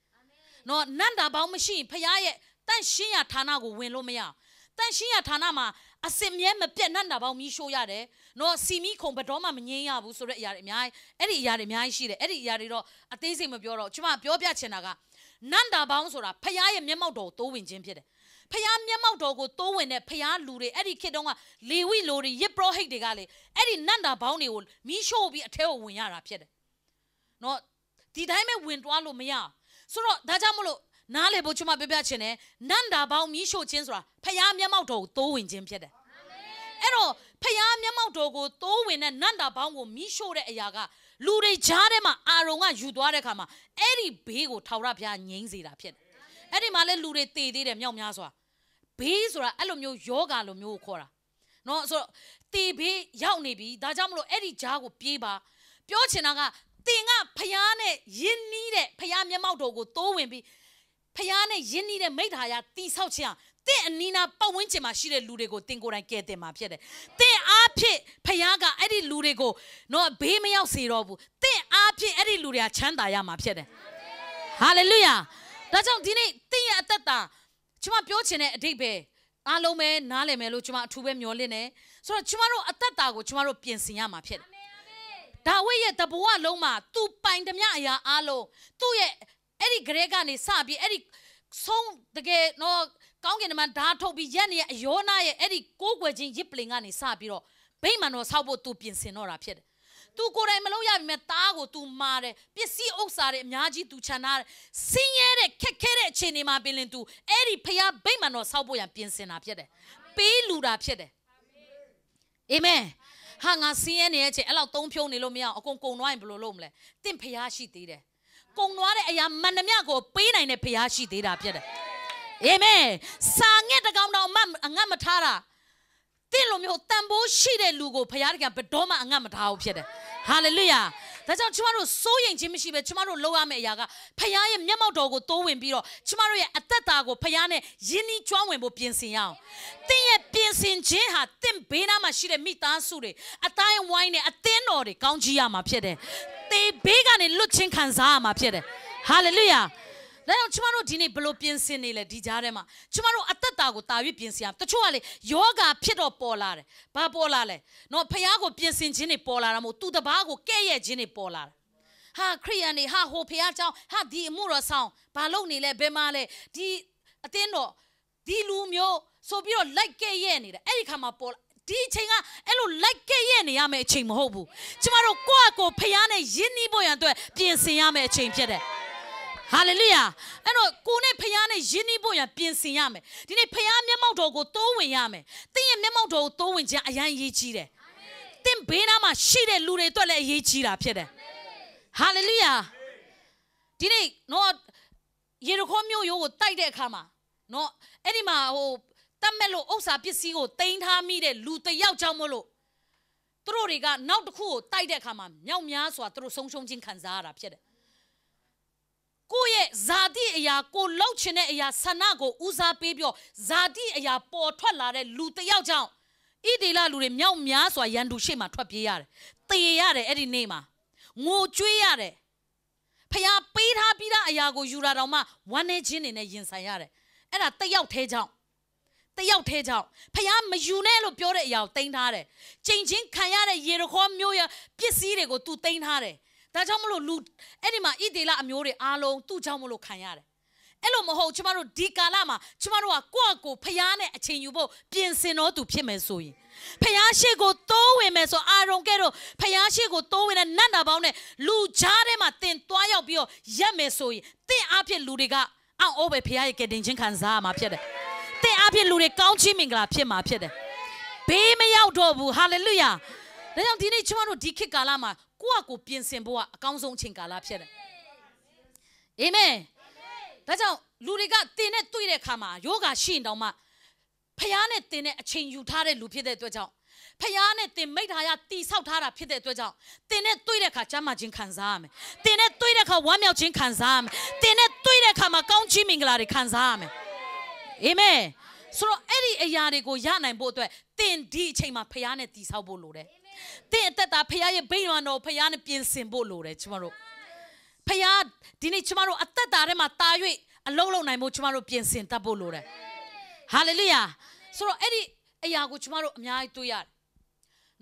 နော်နန္တာဘောင်းမရှိရင်ဖျားရဲ့တန့်ရှင်းရဌာနကိုဝင်လို့မရအောင်တန့်ရှင်းရဌာနမှာအစင်မြဲမပြတ်နန္တာဘောင်းမီးရှို့ရတယ်နော်စီမီခုံဘတော်မှမငင်းရဘူးဆိုတဲ့အရာတွေအများကြီးအဲ့ဒီအရာတွေအများကြီးရှိတယ်အဲ့ဒီအရာတွေတော့အသေးစိတ်မပြောတော့ကျွန်မပြောပြချင်တာကနန္တာဘောင်းဆိုတာဖျားရဲ့မျက်မှောက်တော်ကိုတိုးဝင်ခြင်းဖြစ်တယ်ဖျားမျက်မှောက်တော်ကိုတိုးဝင်တဲ့ဖျားလူတွေအဲ့ဒီခေတ်တုန်းကလေဝိလူတွေယစ်ပရောဟိတ်တွေကလေအဲ့ဒီနန္တာဘောင်းတွေကိုမီးရှို့ပြီးအထဲကိုဝင်ရတာဖြစ်တယ်နော် ဒီတိုင်းပဲဝင်သွားလို့မရဆိုတော့ဒါကြောင့်မလို့နားလေဖို့ကျွန်မပြပြချင်တယ်နန္တာပေါင်းမီးရှို့ခြင်းဆိုတာဖခင်မျက်မှောက်တော်ကိုတိုးဝင်ခြင်းဖြစ်တယ်အဲ့တော့ဖခင်မျက်မှောက်တော်ကိုတိုးဝင်တဲ့နန္တာပေါင်းကိုမီးရှို့တဲ့အရာကလူတွေကြားထဲမှာအာရုံကယူသွားတဲ့အခါမှာအဲ့ဒီဘေးကိုထာဝရဘုရားငြိမ်းစေတာဖြစ်တယ်အဲ့ဒီမှာလဲလူတွေတည်သေးတယ်မြောက်များစွာဘေးဆိုတာအဲ့လိုမျိုးယောဂါလိုမျိုးကိုခေါ်တာနော်ဆိုတော့တေဘေးရောက်နေပြီဒါကြောင့်မလို့အဲ့ဒီကြားကိုပြေးပါပြောချင်တာကတင်ကဖျားနဲ့ယဉ်နီးတဲ့ဖျားမျက်မှောက်တော်ကိုတိုးဝင်ပြီးဖျားနဲ့ယဉ်နီးတဲ့မိဋ္ဌာယတိဆောက်ခြင်းတင့်အနီးနာပတ်ဝန်းကျင်မှာရှိတဲ့လူတွေကိုတင်ကိုယ်တိုင်ကယ်တင်မှာဖြစ်တယ်တင်အားဖြင့်ဖျားကအဲ့ဒီလူတွေကိုနော်ဘေးမရောက်စေတော့ဘူးတင်အားဖြင့်အဲ့ဒီလူတွေကချမ်းသာရမှာဖြစ်တယ်ဟာလေလုယာဒါကြောင့်ဒီနေ့တင်ရဲ့အသက်တာကျွန်မပြောချင်တဲ့အဓိပ္ပာယ်အားလုံးပဲနားလည်မယ်လို့ကျွန်မအထူးပဲမျှော်လင့်နေဆိုတော့ကျွန်မတို့အသက်တာကိုကျွန်မတို့ပြင်ဆင်ရမှာဖြစ်တယ်ဒါဝိဒ်ရဲ့တဘဝလုံးမှာသူပိုင်သမျှအရာအားလုံးသူ့ရဲ့အဲ့ဒီဂရဲကနေစပြီးအဲ့ဒီဆုံးတကယ်တော့ကောင်းကင်မှာဓာတ်ထုတ်ပြီးရက်နေရဲ့အယောနာရဲ့အဲ့ဒီကိုးကွယ်ခြင်းရစ်ပလင်ကနေစပြီးတော့ဗိမာန်တော်ဆောက်ဖို့သူပြင်ဆင်တော့တာဖြစ်တယ်သူကိုယ်တိုင်မလုပ်ရမြဲတားကိုသူမာတယ်ပစ္စည်းဥစ္စာတွေအများကြီးသူခြံထားတယ်ဆင်းရဲတဲ့ခက်ခဲတဲ့အခြေအနေမှာပင်လင်သူအဲ့ဒီဖျားဗိမာန်တော်ဆောက်ဖို့ရန်ပြင်ဆင်တာဖြစ်တယ်ပေးလူတာဖြစ်တယ်အာမင်ဟာငါဆင်းရဲနေတဲ့အချိန်အဲ့လောက်သုံးဖြုံးနေလို့မရအောင်အကုန်ကုန်သွားရင်ဘယ်လိုလုပ်မလဲတင့်ဖျားရှိသေးတယ်ကုန်သွားတဲ့အရာမှန်သမျှကိုပေးနိုင်တဲ့ဖျားရှိသေးတာဖြစ်တယ်အာမင်စာငက်တကောင်တော့အငတ်မထားတာတင့်လိုမျိုးတန်ဖိုးရှိတဲ့လူကိုဖျားတကယ်ဘယ်တော့မှအငတ်မထားဘူးဖြစ်တယ်ဟာလေလုယာဒါကြောင့်ကျမတို့စိုးရိမ်ခြင်းမရှိပဲကျမတို့လုပ်ရမယ့်အရာကဖခင်ရဲ့မျက်မှောက်တော်ကိုတိုးဝင်ပြီးတော့ကျမတို့ရဲ့အသက်တာကိုဖခင်နဲ့ယဉ်နီးကျွမ်းဝင်ဖို့ပြင်ဆင်ရအောင်။သင်ရဲ့ပြင်ဆင်ခြင်းဟာသင်ဘေးနားမှာရှိတဲ့မိသားစုတွေအတိုင်းဝိုင်းနဲ့အသင်းတော်တွေကောင်းကြီးရမှာဖြစ်တယ်။သင်ဘေးကနေလွတ်ချင်းခံစားရမှာဖြစ်တယ်။ဟာလေလုယာ။ဒါကြောင့်ကျမတို့ဒီနေ့ဘယ်လိုပြင်ဆင်နေလဲဒီကြားထဲမှာကျမတို့အသက်တာကိုတာ၍ပြင်ဆင်ရတချို့ကလေယောဂဖြစ်တော့ပေါ်လာတယ်ဘာပေါ်လာလဲနော်ဖခင်ကိုပြင်ဆင်ခြင်းတွေပေါ်လာတာမဟုတ်သူတပားကိုကဲ့ရဲ့ခြင်းတွေပေါ်လာတာဟာခရိယန်တွေဟာဟိုဖခင်เจ้าဟာဒီအမှုတော်ဆောင်ဘာလုပ်နေလဲဘယ်မှာလဲဒီအတင်းတော်ဒီလူမျိုးဆိုပြီးတော့လိုက်ကဲ့ရဲ့နေတယ်အဲ့ဒီခါမှာပေါ်ဒီအချိန်ကအဲ့လိုလိုက်ကဲ့ရဲ့နေရမယ့်အချိန်မဟုတ်ဘူးကျမတို့ကိုယ့်အကိုဖခင်နဲ့ယဉ်နီးဖို့ရန်အတွက်ပြင်ဆင်ရမယ့်အချိန်ဖြစ်တယ်ဟာလေလုယာအဲ့တော့ကိုနဲ့ဖခင်နဲ့ယဉ်နီးဖို့ရပြင်ဆင်ရမယ်ဒီနေ့ဖခင်မျက်မှောက်တော်ကိုတိုးဝင်ရမယ်သင်ရဲ့မျက်မှောက်တော်ကိုတိုးဝင်ခြင်းအရင်အရေးကြီးတယ်သင်ဘေးနားမှာရှိတဲ့လူတွေအတွက်လည်းအရေးကြီးတာဖြစ်တယ်ဟာလေလုယာဒီနေ့နော်ယေရခေါမြို့ရိုးကိုတိုက်တဲ့အခါမှာနော်အဲ့ဒီမှာဟိုတတ်မဲ့လို့ဥစ္စာပစ္စည်းကိုတင်ထားမိတဲ့လူတယောက်ကြောင့်မလို့သူတို့တွေကနောက်တစ်ခုကိုတိုက်တဲ့အခါမှာမြောက်များစွာသူတို့ဆုံးရှုံးခြင်းခံစားရတာဖြစ်တယ်ကိုယ့်ရဲ့ဇာတိအရာကိုလှုပ်ချင်တဲ့အရာဆန္ဒကိုဦးစားပေးပြီးဇာတိအရာပေါ်ထွက်လာတဲ့လူတယောက်ကြောင့်ဣဒေလလူတွေမြောက်များစွာရန်သူရှေ့မှာထွက်ပြေးရတယ်။တေရတယ်အဲ့ဒီနေ့မှာငိုကြွေးရတယ်။ဖျားပေးထားပြီးသားအရာကိုယူလာတော့မှဝမ်းနေခြင်းနေနဲ့ရင်ဆိုင်ရတယ်။အဲ့ဒါတယောက်ထဲကြောင့်ဖျားမယူနဲ့လို့ပြောတဲ့အရာကိုတင်ထားတယ်။ချိန်ချင်းခံရတဲ့ယေရခေါမြို့ရဲ့ပစ္စည်းတွေကိုသူတင်ထားတယ်။ဒါကြောင့်မလို့လူအဲ့ဒီမှာဣဒေလအမျိုးတွေအားလုံးသူ့ကြောင့်မလို့ခံရတယ်အဲ့လိုမဟုတ်ကျမတို့ဒီကာလမှာကျမတို့ကကိုယ့်အကိုဖျားနဲ့အချိန်ယူဖို့ပြင်ဆင်တော်သူဖြစ်မယ်ဆိုရင်ဖျားရှိကိုတိုးဝင်မယ်ဆိုအာရုံကဲတော့ဖျားရှိကိုတိုးဝင်တဲ့နတ်တာပေါင်းနဲ့လူကြားထဲမှာတင်သွားရောက်ပြီးတော့ရက်မယ်ဆိုရင်တင့်အားဖြင့်လူတွေကအံ့ဩပဲဖျားရဲ့ကယ်တင်ခြင်းခံစားရမှာဖြစ်တယ်တင့်အားဖြင့်လူတွေကောင်းချီးမင်္ဂလာဖြစ်မှာဖြစ်တယ်ဘေးမရောက်တော့ဘူးဟာလေလုယာဒါကြောင့်ဒီနေ့ကျမတို့ဒီခေတ်ကာလမှာကိုယ့်အကိုပြင်ဆင်ဖို့ကအကောင်းဆုံးအချိန်ကာလဖြစ်တယ်အာမင်ဒါကြောင့်လူတွေကတင်နဲ့တွေ့တဲ့အခါမှာယောဂရှိရင်တောင်မှဖျားနဲ့တင်နဲ့အချိန်ယူထားတဲ့လူဖြစ်တဲ့အတွက်ကြောင့်ဖျားနဲ့တင်မိတ်ထာယတီဆောက်ထားတာဖြစ်တဲ့အတွက်ကြောင့်တင်နဲ့တွေ့တဲ့အခါကျမ်းမာခြင်းခံစားရမယ်တင်နဲ့တွေ့တဲ့အခါဝမ်းမြောက်ခြင်းခံစားရမယ်တင်နဲ့တွေ့တဲ့အခါမှာကောင်းချီးမင်္ဂလာတွေခံစားရမယ်အာမင်ဆိုတော့အဲ့ဒီအရာတွေကိုရနိုင်ဖို့အတွက်တင်ဒီအချိန်မှာဖျားနဲ့တီဆောက်ဖို့လိုတယ်တင်အသက်တာဖျားရဲ့ဗိမာန်တော်ဖျားနဲ့ပြင်ဆင်ဖို့လိုတယ်ကျမတို့ဖျားဒီနေ့ကျမတို့အသက်တာထဲမှာတာ၍အလုံးလုံးနိုင်ဖို့ကျမတို့ပြင်ဆင်တတ်ဖို့လိုတယ်ဟာလေလုယာဆိုတော့အဲ့ဒီအရာကိုကျမတို့အများကြီးတွေ့ရတယ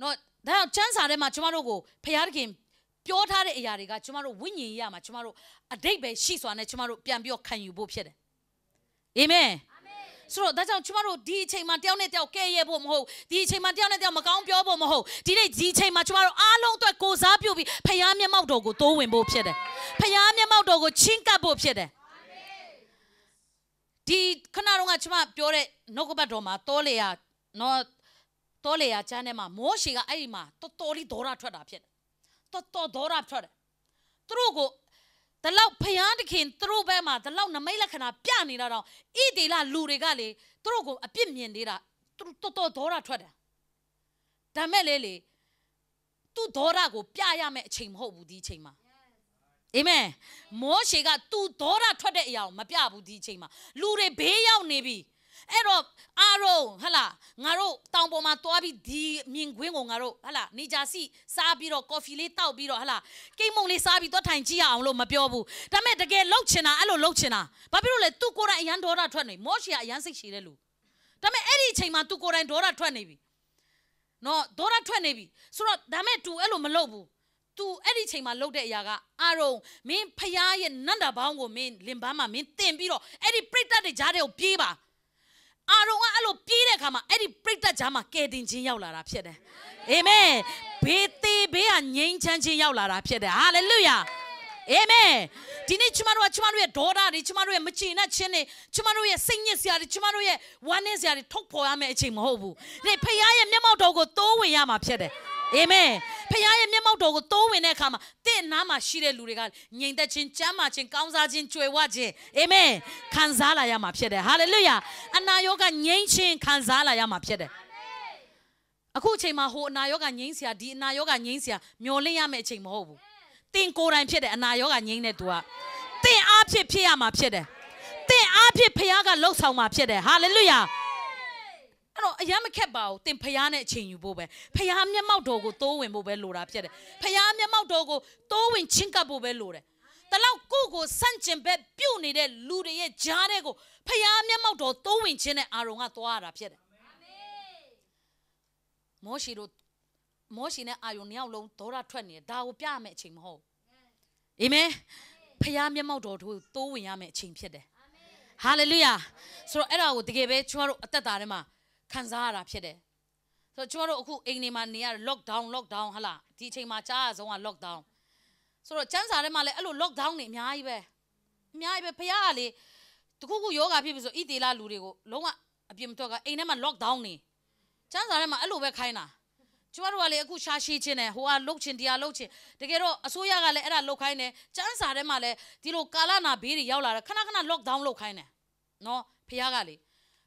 ်နော်ဒါကြောင့်ကျမ်းစာထဲမှာကျမတို့ကိုဖျားသခင်ပြောထားတဲ့အရာတွေကကျမတို့ဝိညာဉ်ရေးရမှာကျမတို့အတိတ်ပဲရှိစွာနဲ့ကျမတို့ပြန်ပြီးတော့ခံယူဖို့ဖြစ်တယ်အာမင် ဆိုတော့ဒါကြောင့်ကျမတို့ဒီအချိန်မှာတယောက်နဲ့တယောက်ကဲရဲဖို့မဟုတ်ဒီအချိန်မှာတယောက်နဲ့တယောက်မကောင်းပြောဖို့မဟုတ်ဒီနေ့ဒီအချိန်မှာကျမတို့အားလုံးအတွက်ကိုစားပြုပြီးဖခင်မျက်မှောက်တော်ကိုတိုးဝင်ဖို့ဖြစ်တယ်ဖခင်မျက်မှောက်တော်ကိုချင်းကပ်ဖို့ဖြစ်တယ်ဒီခဏတော့ကကျမပြောတဲ့နှုတ်ကပတ်တော်မှာတောလေယာနော်တောလေယာကျမ်းထဲမှာမောရှေကအဲ့ဒီမှာတော်လေးဒေါရထွက်တာဖြစ်တယ်တော်ဒေါရထွက်တယ်သူတို့ကိုတလောက်ဖျားတခင်သူတို့ဘက်မှာတလောက်နမိတ်လက္ခဏာပြနေတာတော့ဣဒေလလူတွေကလေသူတို့ကိုအပြစ်မြင်နေတာတော်ဒေါရထွက်တယ်ဒါမဲ့လေသူ့ဒေါရကိုပြရမယ့်အချိန်မဟုတ်ဘူးဒီအချိန်မှာအာမင်မောရှေကသူ့ဒေါရထွက်တဲ့အရာကိုမပြဘူးဒီအချိန်မှာလူတွေဘေးရောက်နေပြီအဲ့တော့အာရုံဟလာငါတို့တောင်ပေါ်မှာတွားပြီးဒီမြင်ကွင်းကိုငါတို့ဟလာနေကြစီစားပြီးတော့ကော်ဖီလေးတောက်ပြီးတော့ဟလာကိတ်မုံလေးစားပြီးတော့ထိုင်ကြည့်ရအောင်လို့မပြောဘူးဒါပေမဲ့တကယ်လှုပ်ချင်တာအဲ့လိုလှုပ်ချင်တာဘာဖြစ်လို့လဲသူကိုယ်တိုင်အရန်ဒေါရထွက်နေမောရှေကအရန်စိတ်ရှည်တဲ့လူဒါပေမဲ့အဲ့ဒီအချိန်မှာသူကိုယ်တိုင်ဒေါရထွက်နေပြီနော်ဒေါရထွက်နေပြီဆိုတော့ဒါပေမဲ့ तू အဲ့လိုမလုပ်ဘူးသူအဲ့ဒီချိန်မှာလှုပ်တဲ့အရာကအာရုံမင်းဖျားရဲ့နန္တာဘောင်းကိုမင်းလင်ပန်းမှာမင်းတင်ပြီးတော့အဲ့ဒီပြိတ္တတွေကြားတွေကိုပြေးပါအာရုံကအဲ့လိုပြေးတဲ့အခါမှာအဲ့ဒီပြိတ္တကြားမှာကယ်တင်ခြင်းရောက်လာတာဖြစ်တယ်အာမင်ဘေးသေးဘေးကငြိမ်းချမ်းခြင်းရောက်လာတာဖြစ်တယ်ဟာလေလုယာအာမင်ဒီနေ့ကျမတို့ရဲ့ဒေါသတွေကျမတို့ရဲ့မချေနှက်ခြင်းတွေကျမတို့ရဲ့စိတ်ညစ်စရာတွေကျမတို့ရဲ့ဝမ်းနည်းစရာတွေထုတ်ဖော်ရမယ့်အချိန်မဟုတ်ဘူးဒီဖခင်ရဲ့မျက်မှောက်တော်ကိုတိုးဝင်ရမှာဖြစ်တယ်အာမင်ဖခင်ရဲ့မျက်မှောက်တော်ကိုတိုးဝင်တဲ့အခါမှာတင့်နားမှာရှိတဲ့လူတွေကငြိမ်သက်ခြင်းကျမ်းမာခြင်းကောင်းစားခြင်းကြွယ်ဝခြင်းအာမင်ခံစားလာရမှာဖြစ်တယ်ဟာလေလုယာအနာရောဂါငြိမ်းခြင်းခံစားလာရမှာဖြစ်တယ်အခုအချိန်မှာဟိုအနာရောဂါငြိမ်းစရာဒီအနာရောဂါငြိမ်းစရာမျောလင့်ရမယ့်အချိန်မဟုတ်ဘူးတင်ကိုယ်တိုင်ဖြစ်တယ်အနာရောဂါငြိမ်းတဲ့သူကတင်အားဖြစ်ရမှာဖြစ်တယ်တင်အားဖြစ်ဖခင်ကလှုပ်ဆောင်မှာဖြစ်တယ်ဟာလေလုယာအဲ့တော့အရင်မခက်ပါဘူးတင်ဖခင်နဲ့အချိန်ယူဖို့ပဲဖခင်မျက်မှောက်တော်ကိုတိုးဝင်ဖို့ပဲလိုတာဖြစ်တယ်ဖခင်မျက်မှောက်တော်ကိုတိုးဝင်ချင်းကပ်ဖို့ပဲလိုတယ်တလောက်ကိုစန့်ကျင်ဘက်ပြုတ်နေတဲ့လူတွေရဲ့ကြားတဲ့ကိုဖခင်မျက်မှောက်တော်တိုးဝင်ခြင်းနဲ့အာရုံကသွားရတာဖြစ်တယ်မောရှေနဲ့အာရုံနှစ်ယောက်လုံးဒေါရထွက်နေဒါကိုပြရမယ့်အချိန်မဟုတ်အာမင်ဖခင်မျက်မှောက်တော်တို့တိုးဝင်ရမယ့်အချိန်ဖြစ်တယ်ဟာလေလုယာဆိုတော့အဲ့ဒါကိုတကယ်ပဲကျွန်တော်တို့အသက်တာထဲမှာခံစားရတာဖြစ်တယ်ဆိုတော့ကျွန်တော်တို့အခုအိမ်နေမှာနေရ lockdown ဟလာဒီအချိန်မှာကြားရဆုံးက lockdown ဆိုတော့ကျန်းစာထဲမှာလည်းအဲ့လို lockdown နေအများကြီးပဲဖခင်ကလေတခုခုယောဂဖြစ်ပြီဆိုဣသေလလူတွေကိုလုံးဝအပြစ်မထွက်ကအိမ်ထဲမှာ lockdown နေကျန်းစာထဲမှာအဲ့လိုပဲခိုင်းတာကျမတို့ကလေအခုရှာရှိချင်းနဲ့ဟိုကလှုပ်ချင်းတရားလှုပ်ချင်းတကယ်တော့အစိုးရကလည်းအဲ့ဒါလှုပ်ခိုင်းတယ်ကျန်းစာထဲမှာလည်းဒီလိုကာလနာဘေးတွေရောက်လာတယ်ခဏ lockdown လှုပ်ခိုင်းတယ်နော်ဖခင်ကလ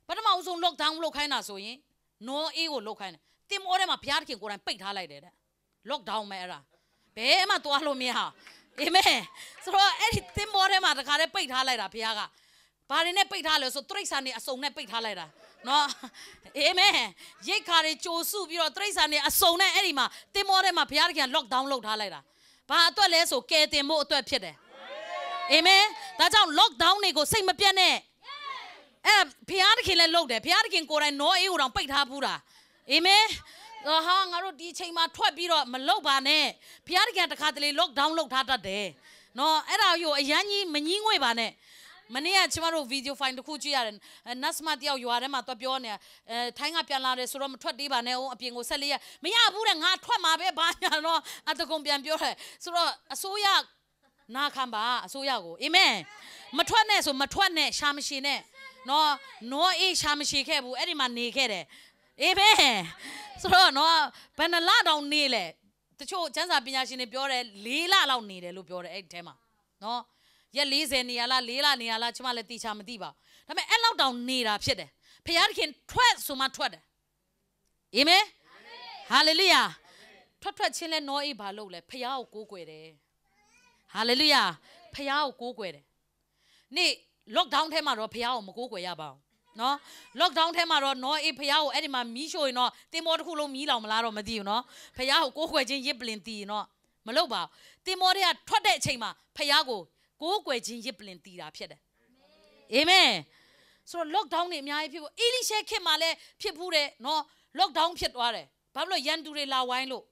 ေပထမဦးဆုံး lockdown လှုပ်ခိုင်းတာဆိုရင်နော်အေးကိုလှုပ်ခိုင်းတယ်တင်မောထဲမှာဘုရားသခင်ကိုယ်တိုင်ပိတ်ထားလိုက်တယ်တဲ့ lockdown မဲ့အဲ့ဒါဘယ်မှသွားလို့မရအာမင်ဆိုတော့အဲ့ဒီတင်မောထဲမှာတခါတည်းပိတ်ထားလိုက်တာဘုရားကဘာတွေနဲ့ပိတ်ထားလဲဆိုတိရစ္ဆာန်တွေအစုံနဲ့ပိတ်ထားလိုက်တာနော်အာမင်ရိတ်ခါတွေကြိုစုပြီးတော့တိရစ္ဆာန်တွေအစုံနဲ့အဲ့ဒီမှာတင်မောထဲမှာဘုရားသခင် lockdown လုပ်ထားလိုက်တာဘာအတွက်လဲဆိုကယ်တင်ဖို့အတွက်ဖြစ်တယ်အာမင်ဒါကြောင့် lockdown တွေကိုစိတ်မပြတ်နဲ့အဲ့ဘုရားသခင်လည်းလုပ်တယ်ဘုရားသခင်ကိုယ်တိုင်နောအေးကိုတောင်ပိတ်ထားဘူးတာအာမင်ဟာငါတို့ဒီချိန်မှာထွက်ပြီးတော့မလုပ်ပါနဲ့ဘုရားသခင်တခါတလေ lockdown လုပ်ထားတတ်တယ်နော်အဲ့ဒါကိုအရန်ကြီးမငင်းငွေပါနဲ့မနေ့ကကျမတို့ဗီဒီယိုဖိုင်တစ်ခုကြည့်ရတယ်နတ်စမတယောက်ရွာထဲမှာသွားပြောနေတာထိုင်းကပြန်လာတယ်ဆိုတော့မထွက်သေးပါနဲ့အောင်အပြင်ကိုဆက်လေးရမရဘူးတဲ့ငါထွက်မှာပဲဘာညာတော့အတကုံပြန်ပြောတယ်ဆိုတော့အစိုးရနာခံပါအစိုးရကိုအာမင်မထွက်နဲ့ဆိုမထွက်နဲ့ရှာမရှိနဲ့နော်အေးရှာမရှိခဲ့ဘူးအဲ့ဒီမှာနေခဲ့တယ်အာမင်ဆိုတော့နော်ဘယ်နှလတောင်နေလဲတချို့ကျမ်းစာပညာရှင်တွေပြောတယ်4လလောက်နေတယ်လို့ပြောတယ်အဲ့ဒီထဲမှာနော်ရက်40နေရလား4လနေရလားကျမလည်းတိချာမသိပါဘူးဒါပေမဲ့အဲ့လောက်တောင်နေတာဖြစ်တယ်ဖခင်သခင်ထွက်ဆိုမှထွက်တယ်အာမင်ဟာလေလုယာထွက်ချင်းလဲနော်အေးဘာလုပ်လဲဖခင်ကိုကိုးကွယ်တယ်ဟာလေလုယာဖခင်ကိုကိုးကွယ်တယ်နေ့ lockdown ထဲမှာတော့ဖခင်ကိုမကိုးကွယ်ရပါဘူးနော် lockdown ထဲမှာတော့နော်အေးဖခင်ကိုအဲ့ဒီမှာမီးရှို့ရင်တော့တင်မောတစ်ခုလုံးမီးလောင်မလားတော့မသိဘူးနော်ဖခင်ကိုကိုးကွယ်ခြင်းရစ်ပလင်တီနော်မလုပ်ပါဘူးတင်မောတွေကထွက်တဲ့အချိန်မှာဖခင်ကိုကွယ်ခြင်းရစ်ပလင်တီတာဖြစ်တယ်အာမင်ဆိုတော့ lockdown နေအများကြီးဖြစ်ဖို့အီလိရှဲခေတ်မှာလည်းဖြစ်ဘူးတယ်နော် lockdown ဖြစ်သွားတယ်ဘာလို့ရန်သူတွေလာဝိုင်းလို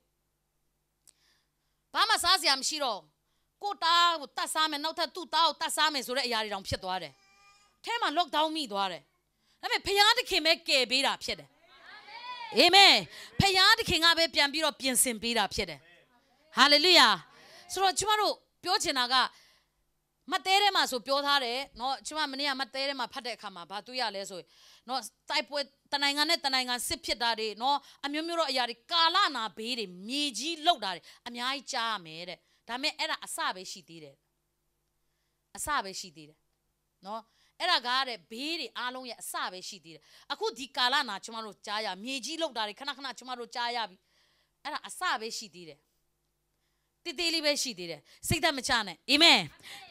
့ဘာမှစားစရာမရှိတော့ကိုတာကိုတတ်စားမယ်နောက်ထပ်သူ့သားကိုတတ်စားမယ်ဆိုတဲ့အရာတွေတောင်ဖြစ်သွားတယ်ထဲမှာ lockdown မိသွားတယ် ဒါပေမဲ့ဖယားသခင်ပဲကယ်ပေးတာဖြစ်တယ်အာမင်ဖယားသခင်ကပဲပြန်ပြီးတော့ပြင်ဆင်ပေးတာဖြစ်တယ်ဟာလေလုယာဆိုတော့ကျမတို့ပြောချင်တာကမတ်တဲထဲမှာဆိုပြောထားတယ်เนาะကျမမနေ့ကမတ်တဲထဲမှာဖတ်တဲ့အခါမှာဘာတွေ့ရလဲဆိုเนาะတိုက်ပွဲတနိုင်ငံနဲ့တနိုင်ငံစစ်ဖြစ်တာတွေเนาะအမျိုးမျိုးတော့အရာတွေကာလနာဘေးတွေမြေကြီးလှုပ်တာတွေအများကြီးကြားရမယ်တဲ့ဒါပေမဲ့အဲ့ဒါအစပဲရှိသေးတယ်အစပဲရှိသေးတယ်เนาะအဲ့ဒါကတဲ့ဘေးတွေအားလုံးရဲ့အစပဲရှိသေးတယ်အခုဒီကာလနာကျမတို့ကြားရမြေကြီးလှုပ်တာတွေခဏခဏကျမတို့ကြားရပြီအဲ့ဒါအစပဲရှိသေးတယ်တေးသေးလေးပဲရှိသေးတယ်စိတ်သက်မချနဲ့အာမင်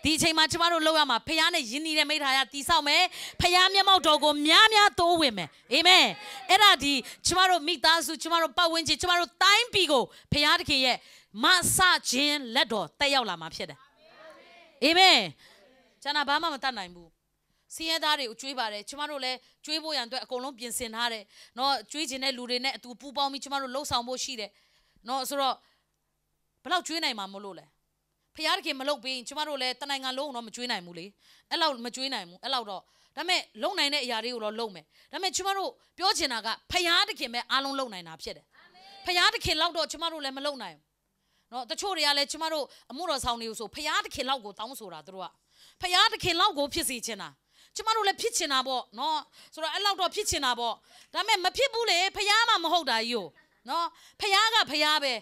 ဒီအချိန်မှာကျမတို့လောက်ရမှာဖခင်နဲ့ယဉ်နေတဲ့မိသားရတီဆောက်မယ်ဖခင်မျက်မှောက်တော်ကိုများများတိုးဝင်မယ်အာမင်အဲ့ဒါဒီကျမတို့မိသားစုကျမတို့ပတ်ဝန်းကျင်ကျမတို့တိုင်းပြည်ကိုဖခင်သခင်ရဲ့မဆခြင်းလက်တော်တက်ရောက်လာမှာဖြစ်တယ်အာမင်ကျွန်တော်ဘာမှမတတ်နိုင်ဘူးစီးရဲသားတွေကိုကျွေးပါတယ်ကျမတို့လည်းကျွေးဖို့ရန်အတွက်အကုန်လုံးပြင်ဆင်ထားတယ်เนาะကျွေးခြင်းတဲ့လူတွေနဲ့အတူပူးပေါင်းပြီးကျမတို့လှုပ်ဆောင်ဖို့ရှိတယ်เนาะဆိုတော့ဘယ်လောက်ကျွေးနိုင်မှာမလို့လဲဖခင်တခင်မလုပ်ပေးရင်ကျမတို့လည်းတနိုင်ငံလုံးတော့မကျွေးနိုင်ဘူးလေအဲ့လောက်မကျွေးနိုင်ဘူးအဲ့လောက်တော့ဒါပေမဲ့လုံနိုင်တဲ့အရာတွေကိုတော့လုံမယ်ဒါပေမဲ့ကျမတို့ပြောချင်တာကဖခင်တခင်ပဲအားလုံးလုံနိုင်တာဖြစ်တယ်ဖခင်တခင်လောက်တော့ကျမတို့လည်းမလုံနိုင်ဘူးเนาะတချို့တွေကလည်းကျမတို့အမှုတော်ဆောင်တွေကိုဆိုဖခင်တခင်လောက်ကိုတောင်းဆိုတာတို့ကဖခင်တခင်လောက်ကိုဖြစ်စီချင်တာကျမတို့လည်းဖြစ်ချင်တာပေါ့เนาะဆိုတော့အဲ့လောက်တော့ဖြစ်ချင်တာပေါ့ဒါပေမဲ့မဖြစ်ဘူးလေဖခင်မှမဟုတ်တာကြီးကိုเนาะဖခင်ကဖခင်ပဲ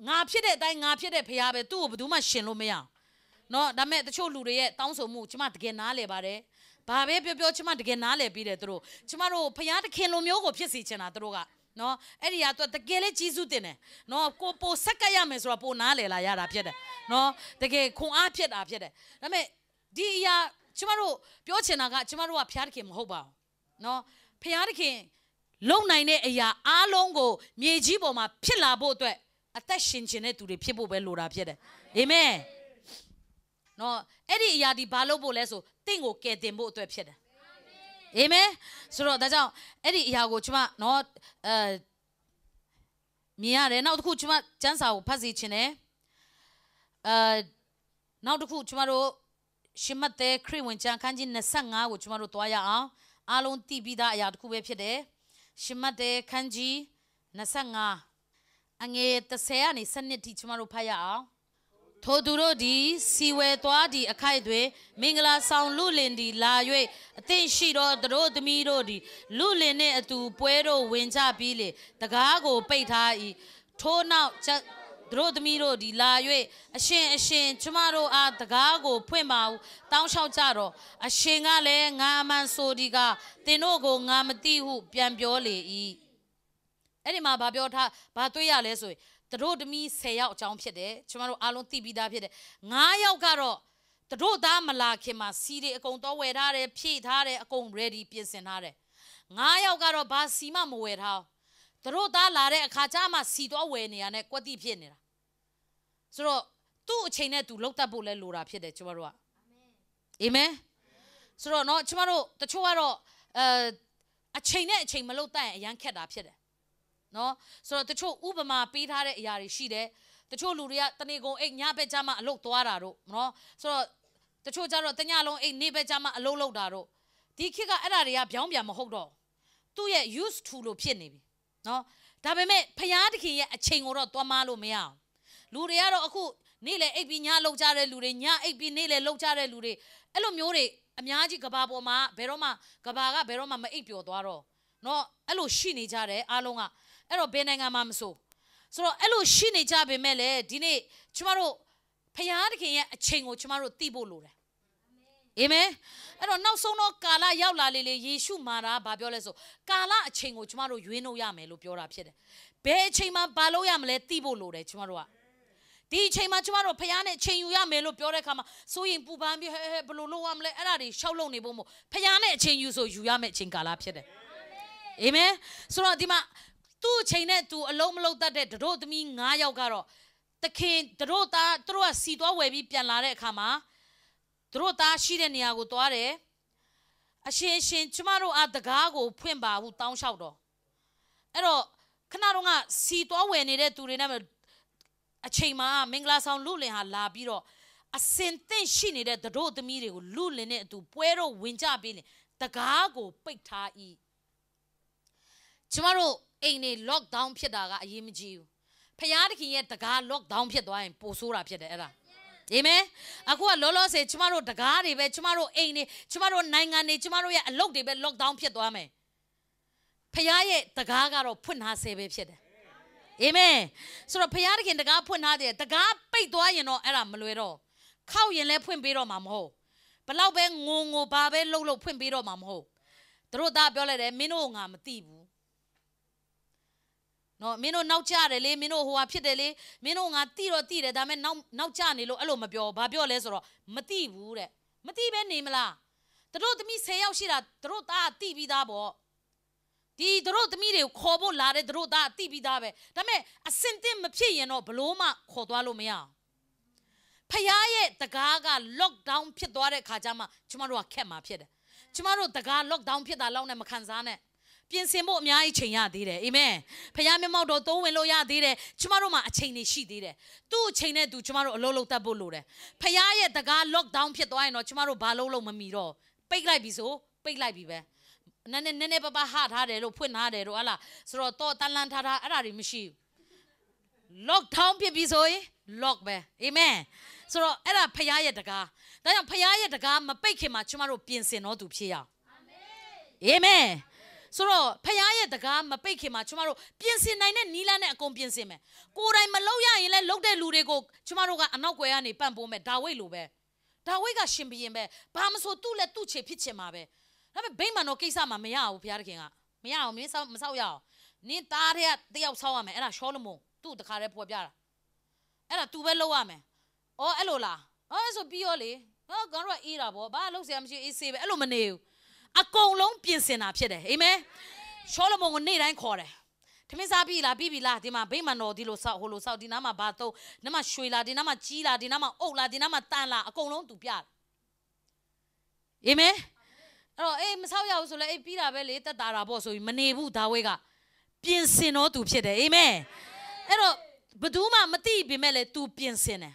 ငါဖြစ်တဲ့အတိုင်းငါဖြစ်တဲ့ဖခင်ပဲသူ့ကိုဘယ်သူမှရှင်လို့မရအောင်เนาะဒါပေမဲ့တချို့လူတွေရဲ့တောင်းဆိုမှုကျမတကယ်နားလဲပါတယ်ဘာပဲပြောပြောကျမတကယ်နားလဲပြီးတယ်သူတို့ကျမတို့ဖခင်တခင်လိုမျိုးကိုဖြစ်စီချင်တာသူတို့ကเนาะအဲ့ဒီကတော့တကယ်လေးကြီးစုတင်တယ်เนาะကိုပိုဆက်ကပ်ရမယ်ဆိုတော့ပိုနားလဲလာရတာဖြစ်တယ်เนาะတကယ်ခွန်အားဖြစ်တာဖြစ်တယ်ဒါပေမဲ့ဒီအရာကျမတို့ပြောချင်တာကကျမတို့ကဖခင်တခင်မဟုတ်ပါဘူးเนาะဖခင်တခင်လုံနိုင်တဲ့အရာအားလုံးကိုမြေကြီးပေါ်မှာဖြစ်လာဖို့အတွက်အသက်ရှင်ခြင်းတဲ့သူတွေဖြစ်ဖို့ပဲလိုတာဖြစ်တယ်အာမင်နော်အဲ့ဒီအရာဒီဘာလို့ဖို့လဲဆိုတင့်ကိုကယ်တင်ဖို့အတွက်ဖြစ်တယ်အာမင်ဆိုတော့ဒါကြောင့်အဲ့ဒီအရာကိုကျွန်မနော်မြင်ရတယ်နောက်တစ်ခုကျွန်မကျမ်းစာကိုဖတ်စီခြင်းတယ်နောက်တစ်ခုကျွန်မတို့ရှမသက်ခရစ်ဝင်ကျမ်းခန်းကြီး25ကိုကျွန်မတို့တွားရအောင်အားလုံးသိပြီးသားအရာတစ်ခုပဲဖြစ်တယ်ရှမသက်ခန်းကြီး25အငယ်30ကနေ7ထိကျွန်မတို့ဖတ်ရအောင်ထိုသူတို့ဒီစီဝဲသွားဒီအခိုက်တွေမင်္ဂလာဆောင်လူလင်ဒီလာ၍အသင့်ရှိသောသူတို့သမီးတို့ဒီလူလင်နှင့်အတူပွဲတို့ဝင်ကြပြီးလေတကားကိုပိတ်ထား၏ထိုနောက်သူတို့သမီးတို့ဒီလာ၍အရှင်ကျမတို့အားတကားကိုဖွင့်ပါဦးတောင်းလျှောက်ကြတော့အရှင်ကလည်းငါအမှန်ဆိုဒီကသင်တို့ကိုငါမသိဟုပြန်ပြောလေ၏အဲ့ဒီမှာဘာပြောထားဘာတွေ့ရလဲဆိုရင်သူတို့သမီး10ယောက်အကြောင်းဖြစ်တယ်ကျမတို့အားလုံးသိပြီးသားဖြစ်တယ်9ယောက်ကတော့သူတို့သားမလာခင်မှာစီတွေအကုန်တော့ဝယ်ထားတယ်ဖြည့်ထားတယ်အကုန် ready ပြင်ဆင်ထားတယ်9ယောက်ကတော့ဘာစီမှမဝယ်ထားသူတို့သားလာတဲ့အခါကျမှစီတော့ဝယ်နေရတဲ့ကွက်တိဖြစ်နေတာဆိုတော့သူ့အချိန်နဲ့သူလှုပ်တတ်ဖို့လဲလိုတာဖြစ်တယ်ကျမတို့ကအာမင်ဆိုတော့เนาะကျမတို့တချို့ကတော့အချိန်နဲ့အချိန်မလှုပ်တတ်ရင်အရန်ခက်တာဖြစ်တယ်နော်ဆိုတော့တချို့ဥပမာပေးထားတဲ့အရာတွေရှိတယ်တချို့လူတွေကတနေ့ကုန်အိတ်ညဘက်ကျမှအလုပ်သွားတာတို့နော်ဆိုတော့တချို့ကျတော့တညလုံးအိတ်နေ့ဘက်ကျမှအလုပ်လုပ်တာတို့ဒီခေတ်ကအဲ့ဒါတွေကပြောင်းပြန်မဟုတ်တော့သူ့ရဲ့ used to လို့ဖြစ်နေပြီနော်ဒါပေမဲ့ဖယားတခင်ရဲ့အချိန်ကိုတော့သွားမလို့မရအောင်လူတွေကတော့အခုနေ့လေအိတ်ပြီးညလုပ်ကြတဲ့လူတွေညအိတ်ပြီးနေ့လေလုပ်ကြတဲ့လူတွေအဲ့လိုမျိုးတွေအများကြီးကဘာပေါ်မှာဘယ်တော့မှကဘာကဘယ်တော့မှမအိတ်ပျော်သွားတော့နော်အဲ့လိုရှိနေကြတယ်အားလုံးကအဲ့တော့ဘယ်နိုင်ငံမှာမဆိုတော့အဲ့လိုရှိနေကြပေမဲ့လေဒီနေ့ကျမတို့ဖယားတခင်ရဲ့အချိန်ကိုကျမတို့သိဖို့လိုတယ်အာမင်အဲ့တော့နောက်ဆုံးတော့ကာလရောက်လာလေယေရှုမာတာဘာပြောလဲဆိုကာလအချိန်ကိုကျမတို့ရွေးနှုတ်ရမယ်လို့ပြောတာဖြစ်တယ်ဘယ်အချိန်မှာဘာလုပ်ရမလဲသိဖို့လိုတယ်ကျမတို့ကဒီအချိန်မှာကျမတို့ဖယားနဲ့ချိန်ယူရမယ်လို့ပြောတဲ့အခါမှာစိုးရင်ပူပန်ပြီးဘယ်လိုလုပ်ရမလဲအဲ့ဒါတွေရှောက်လုံနေဖို့မို့ဖယားနဲ့အချိန်ယူဆိုယူရမယ်အချိန်ကာလဖြစ်တယ်အာမင်ဆိုတော့ဒီမှာသူ့အချိန်နဲ့သူအလုံးမလုံးတတ်တဲ့တို့သမီး9ယောက်ကတော့တခင်တို့သားတို့ကစီသွားဝယ်ပြီးပြန်လာတဲ့အခါမှာတို့သားရှိတဲ့နေရာကိုသွားတယ်အရှင်ကျမတို့အားတကားကိုဖွင့်ပါဟုတောင်းလျှောက်တော့အဲ့တော့ခဏတော့ကစီသွားဝယ်နေတဲ့သူတွေနဲ့အချိန်မှာမင်္ဂလာဆောင်လူလင်ဟာလာပြီးတော့အစင်သင့်ရှိနေတဲ့တို့သမီးတွေကိုလူလင်နဲ့အတူပွဲတော့ဝင်ကြပြီး တကားကိုပိတ်ထား၏ကျမတို့အိမ်နေ lockdown ဖြစ်တာကအရေးမကြီးဘူးဖယားတခင်ရဲ့တကား lockdown ဖြစ်သွားရင်ပိုဆိုးတာဖြစ်တယ်အဲ့ဒါအာမင်အခုကလောလောဆယ်ကျမတို့တကားတွေပဲကျမတို့အိမ်နေကျမတို့နိုင်ငံနေကျမတို့ရဲ့အလုပ်တွေပဲ lockdown ဖြစ်သွားမယ်ဖယားရဲ့တကားကတော့ဖွင့်ထားဆဲပဲဖြစ်တယ်အာမင်ဆိုတော့ဖယားတခင်တကားဖွင့်ထားတယ်တကားပိတ်သွားရင်တော့အဲ့ဒါမလွယ်တော့ခောက်ရင်လည်းဖွင့်ပေးတော့မှာမဟုတ်ဘလောက်ပဲငိုဘာပဲလှုပ်ဖွင့်ပေးတော့မှာမဟုတ်တို့သားပြောလိုက်တယ်မင်းတို့ငါမသိဘူးနော်မင်းတို့နောက်ကျတယ်လေမင်းတို့ဟိုဟာဖြစ်တယ်လေမင်းတို့ငါတိတော့တိတယ်ဒါပေမဲ့နောက်ကျနေလို့အဲ့လိုမပြောဘာပြောလဲဆိုတော့မသိဘူးတဲ့မသိပဲနေမလားတို့သမီး10ယောက်ရှိတာတို့သားတိပြီးသားပေါ့ဒီတို့သမီးတွေခေါ်ဖို့လာတဲ့တို့သားတိပြီးသားပဲဒါပေမဲ့အစင်တင်မဖြစ်ရင်တော့ဘလို့မှခေါ်သွားလို့မရဖယားရဲ့တကားက lockdown ဖြစ်သွားတဲ့ခါကျမှကျမတို့ကခက်မှာဖြစ်တယ်ကျမတို့တကား lockdown ဖြစ်တာလောက်နဲ့မခံစားနဲ့ပြင်ဆင်ဖို့အများကြီးချိန်ရသေးတယ်အာမင်ဖယားမျက်မှောက်တော်သုံးဝင်လို့ရသေးတယ်ကျမတို့မှာအချိန်တွေရှိသေးတယ်သူ့အချိန်နဲ့သူကျမတို့အလုပ်လုပ်တတ်ဖို့လိုတယ်ဖယားရဲ့တကား lockdown ဖြစ်သွားရင်တော့ကျမတို့ဘာလုပ်လို့မမီတော့ပိတ်လိုက်ပြီဆိုပိတ်လိုက်ပြီပဲနည်းနည်းပပဟထားတယ်လို့ဖွင့်ထားတယ်တို့ဟလားဆိုတော့တော့တန်လန်းထားအဲ့ဒါတွေမရှိဘူး lockdown ဖြစ်ပြီဆိုရင် lock ပဲအာမင်ဆိုတော့အဲ့ဒါဖယားရဲ့တကားဒါကြောင့်ဖယားရဲ့တကားမပိတ်ခင်မှာကျမတို့ပြင်ဆင်တော့သူဖြစ်ရအောင်အာမင်ဆိုတော့ဖယားရဲ့တကားမပိတ်ခင်မှာကျမတို့ပြင်ဆင်နိုင်တဲ့နီးလန်းနဲ့အကုန်ပြင်ဆင်မယ်ကိုယ်တိုင်မလုပ်ရရင်လည်းလုပ်တဲ့လူတွေကိုကျမတို့ကအနောက်ကွယ်ကနေပန့်ပိုးမယ်ဒါဝိတ်လိုပဲဒါဝိတ်ကရှင်ဘရင်ပဲဘာမဆိုသူ့လည်းသူ့ချေဖြစ်ချင်မှာပဲဒါပေမဲ့ဗိမာန်တော်ကိစ္စမှာမရဘူးဘုရားသခင်ကမရအောင်မင်းမဆောက်ရအောင်နင်းသားတဲ့တယောက်ဆောက်ရမယ်အဲ့ဒါရှောလမုန်သူ့တခါတည်းဖွဲ့ပြတာအဲ့ဒါ तू ပဲလုပ်ရမယ်အော်အဲ့လိုလားအော်ဆိုပြီးရောလေဟောကတော့အေးတာပေါ့ဘာလုပ်စရာမရှိအေးဆေးပဲအဲ့လိုမနေဘူးအကုန်လုံးပြင်ဆင်တာဖြစ်တယ်အာမင်ရှောလမုန်ကိုနေ့တိုင်းခေါ်တယ်ထမင်းစားပြီလားဒီမှာဗိမာန်တော်ဒီလိုဆောက်ဟိုလိုဆောက်ဒီနားမှာဘာတော့ဒီနားမှာရွှေလားဒီနားမှာကြီးလားဒီနားမှာအုပ်လားဒီနားမှာတန်လားအကုန်လုံး तू ပြတယ်အာမင်အဲ့တော့အေးမဆောက်ရဘူးဆိုလဲအေးပြီးတာပဲလေတက်တာပေါ့ဆိုပြီးမနေဘူးဒါဝိတ်ကပြင်ဆင်တော့ तू ဖြစ်တယ်အာမင်အဲ့တော့ဘယ်သူမှမသိပေမဲ့လေ तू ပြင်ဆင်တယ်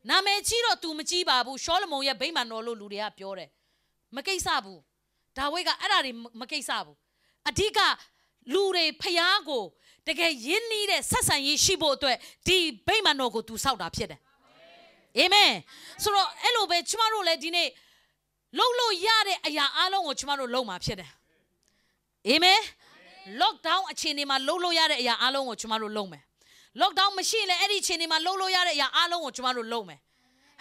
နာမည်ကြီးတော့ तू မကြီးပါဘူးရှောလမုန်ရဲ့ဗိမာန်တော်လို့လူတွေကပြောတယ်မကိစ္စဘူးဒါဝိတ်ကအဲ့ဒါတွေမကိစ္စဘူးအဓိကလူတွေဖျားကိုတကယ်ရင်းနှီးတဲ့ဆက်ဆံရေးရှိဖို့အတွက်ဒီဗိမာန်တော်ကို तू ဆောက်တာဖြစ်တယ်အာမင်ဆိုတော့အဲ့လိုပဲကျမတို့လည်းဒီနေ့လှုပ်လို့ရတဲ့အရာအလုံးကိုကျမတို့လုပ်မှာဖြစ်တယ်အာမင် lockdown အခြေအနေမှာလှုပ်လို့ရတဲ့အရာအလုံးကိုကျမတို့လုပ်မယ် lockdown မရှိရင်လည်းအဲ့ဒီအခြေအနေမှာလှုပ်လို့ရတဲ့အရာအလုံးကိုကျမတို့လုပ်မယ်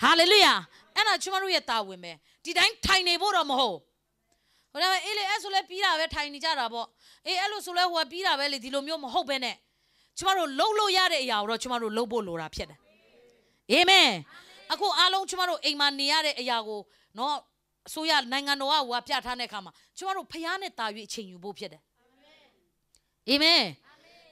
hallelujah အဲ့ဒါကျမတို့ရဲ့တာဝန်ပဲဒီတိုင်းထိုင်နေဖို့တော့မဟုတ်ဟိုဒါပေမဲ့အေးလေအဲ့ဆိုလဲပြီးတာပဲထိုင်နေကြတာပေါ့အေးအဲ့လိုဆိုလဲဟိုပြီးတာပဲလေဒီလိုမျိုးမဟုတ်ပဲနဲ့ကျမတို့လှုပ်လို့ရတဲ့အရာကိုတော့ကျမတို့လှုပ်ဖို့လိုတာဖြစ်တယ်အာမင်အခုအားလုံးကျမတို့အိမ်မှာနေရတဲ့အရာကိုနော်အစိုးရနိုင်ငံတော်ကဟိုကပြထားတဲ့အခါမှာကျမတို့ဖျားနဲ့တာ၍အချိန်ယူဖို့ဖြစ်တယ်အာမင်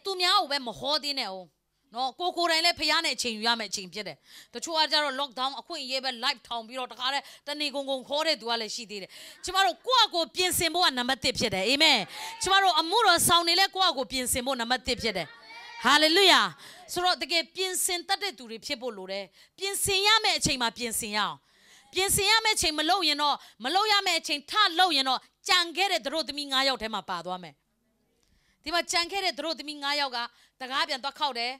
သူများကိုပဲမဟောသေးနဲ့အောင်နော်ကိုယ်တိုင်လည်းဖျားနဲ့အချိန်ယူရမယ်အချိန်ဖြစ်တယ်တချို့ကကြတော့ lockdown အခွင့်အရေးပဲ live ထောင်ပြီးတော့တခါတည်းတနေကုန်ခေါ်တဲ့သူကလည်းရှိသေးတယ်ကျမတို့ကိုယ့်အကိုပြင်ဆင်ဖို့ကနံပါတ်1ဖြစ်တယ်အာမင်ကျမတို့အမှုတော်ဆောင်နေလဲကိုယ့်အကိုပြင်ဆင်ဖို့နံပါတ်1ဖြစ်တယ်ဟာလေလုယာဆိုတော့တကယ်ပြင်ဆင်တတ်တဲ့သူတွေဖြစ်ဖို့လိုတယ်ပြင်ဆင်ရမယ့်အချိန်မှာပြင်ဆင်ရအောင်ပြင်ဆင်ရမယ့်အချိန်မလုပ်ရင်တော့မလုပ်ရမယ့်အချိန်ထလုပ်ရင်တော့ကြံခဲ့တဲ့တို့သမီး9ယောက်ထဲမှာပါသွားမယ်ဒီမှာကြံခဲ့တဲ့တို့သမီး9ယောက်ကတကားပြန်သွားခောက်တယ်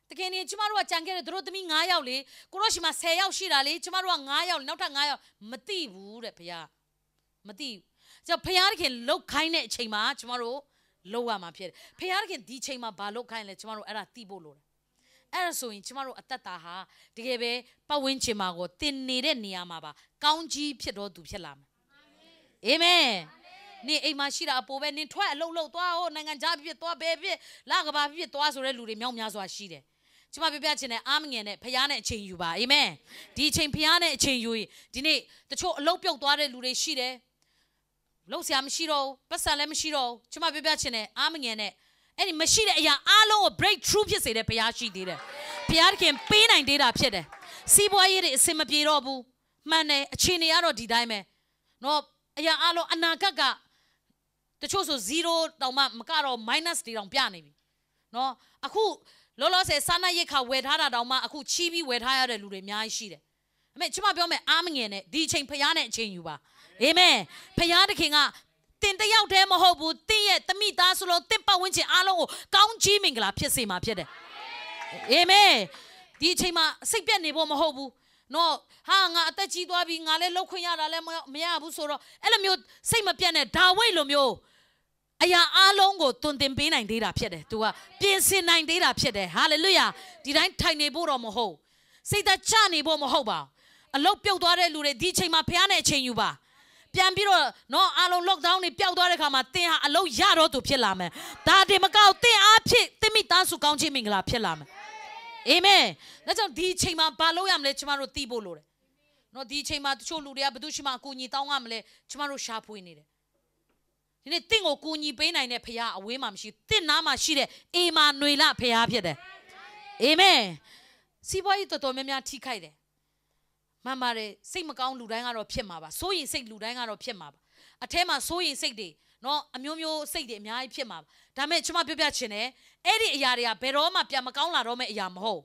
တကယ်နေကျမတို့ကကြံခဲ့တဲ့တို့သမီး9ယောက်လေကိုရောရှိမှာ10ယောက်ရှိတာလေကျမတို့က9ယောက်နောက်ထပ်9ယောက်မသိဘူးတဲ့ဘုရားမသိဘူးကျဘုရားသခင်လှုပ်ခိုင်းတဲ့အချိန်မှာကျမတို့လှုပ်ရမှာဖြစ်တယ်ဘုရားသခင်ဒီချိန်မှာဘာလှုပ်ခိုင်းလဲကျမတို့အဲ့ဒါသိဖို့လိုတယ်အဲ့ဒါဆိုရင်ကျမတို့အသက်တာဟာတကယ်ပဲပတ်ဝန်းကျင်မှာကိုတင်နေတဲ့နေရာမှာပါကောင်းကြီးဖြစ်တော့သူဖြစ်လာမယ်အာမင်နင်အိမ်မှာရှိတာအပိုပဲနင်ထွက်အလုပ်လုပ်သွားဟိုနိုင်ငံခြားဖြစ်သွားဘယ်ဖြစ်လာကဘာဖြစ်သွားဆိုတဲ့လူတွေမြောက်များစွာရှိတယ်ကျမပြချင်တဲ့အားမငယ်နဲ့ဖျားနဲ့အချိန်ယူပါအာမင်ဒီအချိန်ဖျားနဲ့အချိန်ယူရင်ဒီနေ့တချို့အလုပ်ပြုတ်သွားတဲ့လူတွေရှိတယ်လှုပ်ရှားမရှိတော့ပတ်စံလည်းမရှိတော့ကျမပြချင်တဲ့အားမငယ်နဲ့အဲ့ဒီမရှိတဲ့အရာအားလုံးကို break through ဖြစ်စေတဲ့ဖျားရှိသေးတယ်ဖျားခင်ပေးနိုင်သေးတာဖြစ်တယ်စီးပွားရေးတွေအဆင်မပြေတော့ဘူးမှန်တယ်အခြေအနေကတော့ဒီတိုင်းပဲနော်အရာအားလုံးအနာဂတ်ကတချို့ဆို0တောင်မှမကတော့ minus တွေတောင်ပြနေပြီနော်အခုလောလောဆယ်စားနပ်ရိက္ခာဝယ်ထားတာတောင်မှအခုချီးပြီးဝယ်ထားရတဲ့လူတွေအများကြီးရှိတယ်အမေကျမပြောမယ်အားမငယ်နဲ့ဒီအချိန်ဖျားနဲ့အချိန်ယူပါအာမင်ဖျားသခင်က တင်တယောက်တည်းမဟုတ်ဘူးတင်းရဲ့တမိသားစုလုံးတင်းပတ်ဝန်းကျင်အားလုံးကိုကောင်းကြီးမင်္ဂလာဖြစ်စေမှာဖြစ်တယ်အာမင်ဒီအချိန်မှာစိတ်ပြတ်နေဖို့မဟုတ်ဘူးနော်ဟာငါအသက်ကြီးသွားပြီငါလည်းလှုပ်ခွင့်ရတာလည်းမရဘူးဆိုတော့အဲ့လိုမျိုးစိတ်မပြတ်နဲ့ဒါဝိဒ်လိုမျိုးအရာအားလုံးကိုတွင်တင်ပေးနိုင်သေးတာဖြစ်တယ်သူကပြင်ဆင်နိုင်သေးတာဖြစ်တယ်ဟာလေလုယာဒီတိုင်းထိုင်နေဖို့တော့မဟုတ်စိတ်သက်ချနေဖို့မဟုတ်ပါအလုတ်ပြုတ်သွားတဲ့လူတွေဒီအချိန်မှာဖျားနဲ့အချိန်ယူပါပြန်ပြီးတော့နော်အားလုံး lockdown တွေပျောက်သွားတဲ့ခါမှာတင်းဟာအလုတ်ရတော့သူဖြစ်လာမယ်ဒါတင်မကောက်တင်းအားဖြင့်တင်းမိသားစုကောင်းခြင်းမင်္ဂလာဖြစ်လာမယ်အာမင်ဒါကြောင့်ဒီအချိန်မှာဘာလုပ်ရမလဲကျမတို့သိဖို့လိုတယ်နော်ဒီအချိန်မှာတချို့လူတွေကဘယ်သူရှိမှအကူအညီတောင်းရမလဲကျမတို့ရှာဖွေနေတယ်ဒီနေ့တင့်ကိုကူညီပေးနိုင်တဲ့ဖခင်အဝေးမှာမရှိတင့်နားမှာရှိတဲ့အေမာနွေလဖခင်ဖြစ်တယ်အာမင်စီးပွားရေးတော်တော်များများထိခိုက်တယ်မှန်ပါတယ်စိတ်မကောင်းလူတိုင်းကတော့ဖြစ်မှာပါစိုးရင်စိတ်လူတိုင်းကတော့ဖြစ်မှာပါအထဲမှာစိုးရင်စိတ်တွေနော်အမျိုးမျိုးစိတ်တွေအများကြီးဖြစ်မှာပါဒါမဲ့ကျွန်မပြောပြချင်တယ်အဲ့ဒီအရာတွေကဘယ်တော့မှပြန်မကောင်းလာတော့မယ့်အရာမဟုတ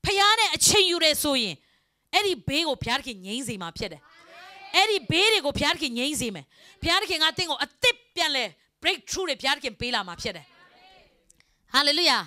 ်ဖခင်နဲ့အချိန်ယူတယ်ဆိုရင်အဲ့ဒီဘေးကိုဘုရားသခင်ငြိမ်းစေမှာဖြစ်တယ်အဲ့ဒီဘေးတွေကိုဘုရားသခင်ငြိမ်းစေမယ်ဘုရားသခင်ကတင့်ကိုအသစ်ပြန်လဲ break through တွေဘုရားသခင်ပေးလာမှာဖြစ်တယ် hallelujah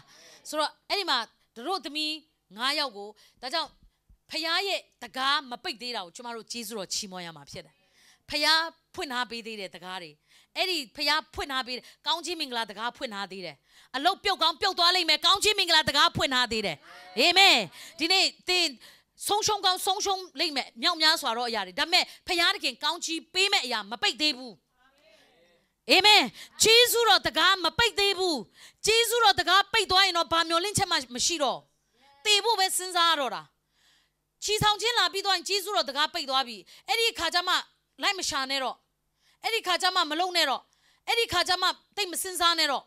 ဆိုတော့အဲ့ဒီမှာတို့သမီး9ယောက်ကိုဒါကြောင့်ဖခင်ရဲ့တကားမပိတ်သေးတာကိုကျမတို့ကျေးဇူးတော်ချီးမွမ်းရမှာဖြစ်တယ်ဖခင်ဖွင့်ထားပေးသေးတဲ့တကားတွေအဲ့ဒီဖခင်ဖွင့်ထားပေးကောင်းချီးမင်္ဂလာတကားဖွင့်ထားသေးတယ်အလုတ်ပြုတ်ကောင်းပြုတ်သွားလိမ့်မယ်ကောင်းချီးမင်္ဂလာတကားဖွင့်ထားသေးတယ်အာမင်ဒီနေ့သင်ဆုံးရှုံးကောင်းဆုံးရှုံးလိမ့်မယ်မြောက်များစွာတော့အရာတွေဒါပေမဲ့ဖခင်သခင်ကောင်းချီးပေးမဲ့အရာမပိတ်သေးဘူးအာမင်ကျေးဇူးတော်တကားမပိတ်သေးဘူးကျေးဇူးတော်တကားပိတ်သွားရင်တော့ဘာမျိုးလင့်ချက်မှမရှိတော့တေဖို့ပဲစဉ်းစားရတော့တာချီဆောင်ချင်းလာပြီးတော့ကျေးဇူးတော်တကားပိတ်သွားပြီအဲ့ဒီခါကျမှလိုက်မရှာနဲ့တော့အဲ့ဒီခါကျမှမလုံနဲ့တော့အဲ့ဒီခါကျမှတိတ်မစဉ်းစားနဲ့တော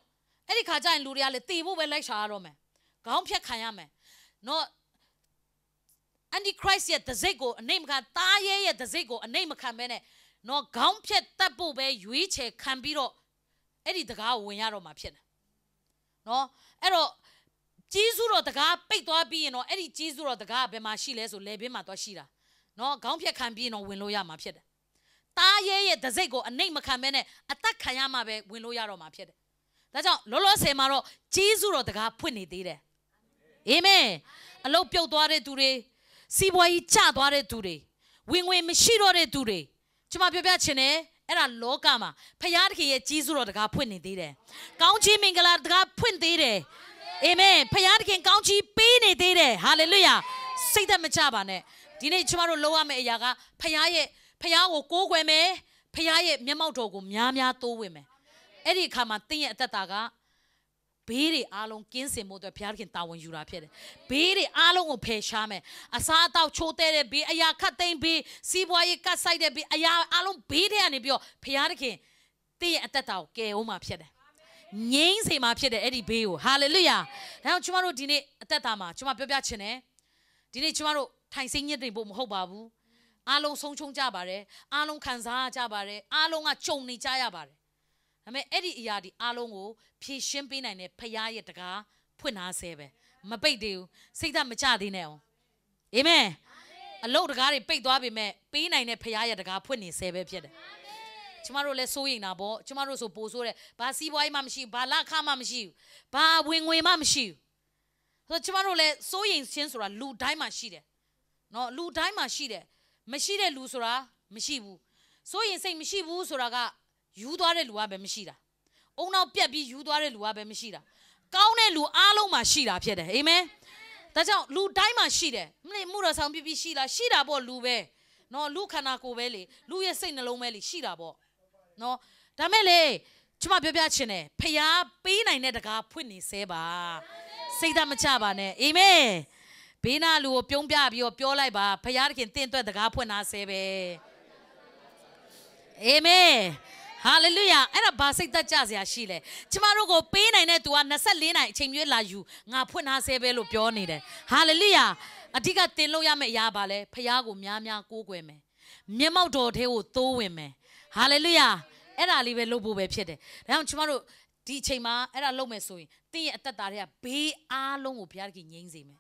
့အဲ့ဒီခါကျရင်လူတွေကလည်းတေဖို့ပဲလိုက်ရှာရတော့မယ်ခေါင်းဖြတ်ခံရမယ်နော် Antichrist ရဲ့တစိတ်ကိုအနိုင်မခံသားရဲရဲ့တစိတ်ကိုအနိုင်မခံပဲနဲ့နော်ခေါင်းဖြတ်တတ်ဖို့ပဲရွေးချယ်ခံပြီးတော့အဲ့ဒီတကားကိုဝင်ရတော့မှာဖြစ်တယ်နော်အဲ့တော့ကျေးဇူးတော်တကားပိတ်သွားပြီးရင်တော့အဲ့ဒီကျေးဇူးတော်တကားဘယ်မှာရှိလဲဆိုလေဘင်းမှာသွားရှိတာနော်ခေါင်းဖြတ်ခံပြီးရင်တော့ဝင်လို့ရမှာဖြစ်တယ်သားရဲရဲ့တစိတ်ကိုအနိုင်မခံပဲနဲ့အသက်ခံရမှာပဲဝင်လို့ရတော့မှာဖြစ်တယ်ဒါကြောင့်လောလောဆယ်မှာတော့ကျေးဇူးတော်တကားဖွင့်နေသေးတယ်အာမင်အလုတ်ပြုတ်သွားတဲ့သူတွေစီးပွားရေးကျသွားတဲ့သူတွေဝင်ငွေမရှိတော့တဲ့သူတွေကျွန်မပြောပြချင်တယ်အဲ့ဒါလောကမှာဖခင်သခင်ရဲ့ကျေးဇူးတော်တကားဖွင့်နေသေးတယ်ကောင်းချီးမင်္ဂလာတကားဖွင့်သေးတယ်အာမင်ဖခင်သခင်ကောင်းချီးပေးနေသေးတယ်ဟာလေလုယာစိတ်သက်မချပါနဲ့ဒီနေ့ကျွန်မတို့လုပ်ရမယ့်အရာကဖခင်ကိုကိုးကွယ်မယ်ဖခင်ရဲ့မျက်မှောက်တော်ကိုများများတိုးဝင်မယ်အဲ့ဒီအခါမှာသင်ရဲ့အသက်တာကဘေးတွေအားလုံးကင်းစင်ဖို့အတွက်ဘုရားသခင်တာဝန်ယူတာဖြစ်တယ်ဘေးတွေအားလုံးကိုဖယ်ရှားမယ်အစားအသောက်ချိုးတဲ့ဘေးအရာခတ်သိမ်းဘေးစီးပွားရေးကတ်ဆိုင်တဲ့ဘေးအရာအားလုံးဘေးတွေကနေပြီးတော့ဘုရားသခင်သင်ရဲ့အသက်တာကိုကယ်အောင်မှာဖြစ်တယ်ငြိမ်းစေမှာဖြစ်တယ်အဲ့ဒီဘေးကိုဟာလေလုယာဒါကြောင့်ကျွန်တော်တို့ဒီနေ့အသက်တာမှာကျွန်မပြောပြချင်တယ်ဒီနေ့ကျွန်တော်တို့ထိုင်စိတ်ညစ်နေဖို့မဟုတ်ပါဘူးအားလုံးဆုံးချုံကြပါတယ်အားလုံးခံစားကြပါတယ်အားလုံးကကြုံနေကြရပါတယ်ဒါပေမဲ့အဲ့ဒီအရာဒီအားလုံးကိုဖြည့်ရှင်းပေးနိုင်တဲ့ဖခင်ရဲ့တကားဖွင့်ထားဆဲပဲမပိတ်သေးဘူးစိတ်ဓာတ်မကျသေးနဲ့အောင်အာမင်အလုတ်တကားတွေပိတ်သွားပြီမဲ့ပေးနိုင်တဲ့ဖခင်ရဲ့တကားဖွင့်နေဆဲပဲဖြစ်တယ်ကျမတို့လည်းစိုးရိမ်တာပေါ့ကျမတို့ဆိုပို့ဆိုးတယ်ဘာစီးပွားရေးမှမရှိဘူးဘာလခမှမရှိဘူးဘာဝင်ငွေမှမရှိဘူးဆိုတော့ကျမတို့လည်းစိုးရိမ်ခြင်းဆိုတာလူတိုင်းမှာရှိတယ်နော်လူတိုင်းမှာရှိတယ်မရှိတဲ့လူဆိုတာမရှိဘူးစိုးရိမ်စိတ်မရှိဘူးဆိုတာကယူသွားတဲ့လူကပဲမရှိတာအုံနောက်ပြက်ပြီးယူသွားတဲ့လူကပဲမရှိတာကောင်းတဲ့လူအားလုံးမှာရှိတာဖြစ်တယ်အာမင်ဒါကြောင့်လူတိုင်းမှာရှိတယ်မှုတော်ဆောင်ပြပြရှိလားရှိတာပေါ့လူပဲနော်လူခန္ဓာကိုယ်ပဲလေလူရဲ့စိတ်နှလုံးပဲလေရှိတာပေါ့နော်ဒါမဲ့လေကျမပြောပြချင်တယ်ဖျားပေးနိုင်တဲ့တကားဖွင့်နေဆဲပါစိတ်ဓာတ်မချပါနဲ့အာမင်ဘေးနာလူကိုပြုံးပြပြီးတော့ပြောလိုက်ပါဖျားသခင်တင့်အတွက်တကားဖွင့်ထားဆဲပဲအာမင်ဟာလေလုယာအဲ့ဒါဘာစိတ်သက်ကြစရာရှိလဲကျမတို့ကိုပေးနိုင်တဲ့သူက24နိုင်အချိန်မျိုးလာယူငါဖွင့်ထားဆဲပဲလို့ပြောနေတယ်ဟာလေလုယာအဓိကတင်လို့ရမယ့်အရာပါလဲဖခင်ကိုများများကိုးကွယ်မယ်မျက်မှောက်တော်ထဲကိုသိုးဝင်မယ်ဟာလေလုယာအဲ့ဒါလေးပဲလုပ်ဖို့ပဲဖြစ်တယ်ဒါကြောင့်ကျမတို့ဒီအချိန်မှာအဲ့ဒါလုပ်မယ်ဆိုရင်သင်ရဲ့အသက်တာတွေကဘေးအားလုံးကိုဘုရားသခင်ငြိမ်းစေမယ်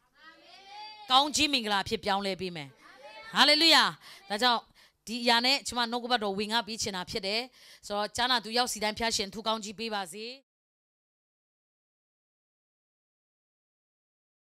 ကောင်းကြီးမင်္ဂလာဖြစ်ပြောင်းလဲပေးမယ်ဟာလေလုယာဒါကြောင့် ဒီအရာနဲ့ကျမနှုတ်ကပတ်တော်ဝင်ငါပြီးချင်တာဖြစ်တယ်ဆိုတော့ဂျာနာသူရောက်စီတိုင်းဖျားရှင်ထူကောင်းကြီးပေးပါစေ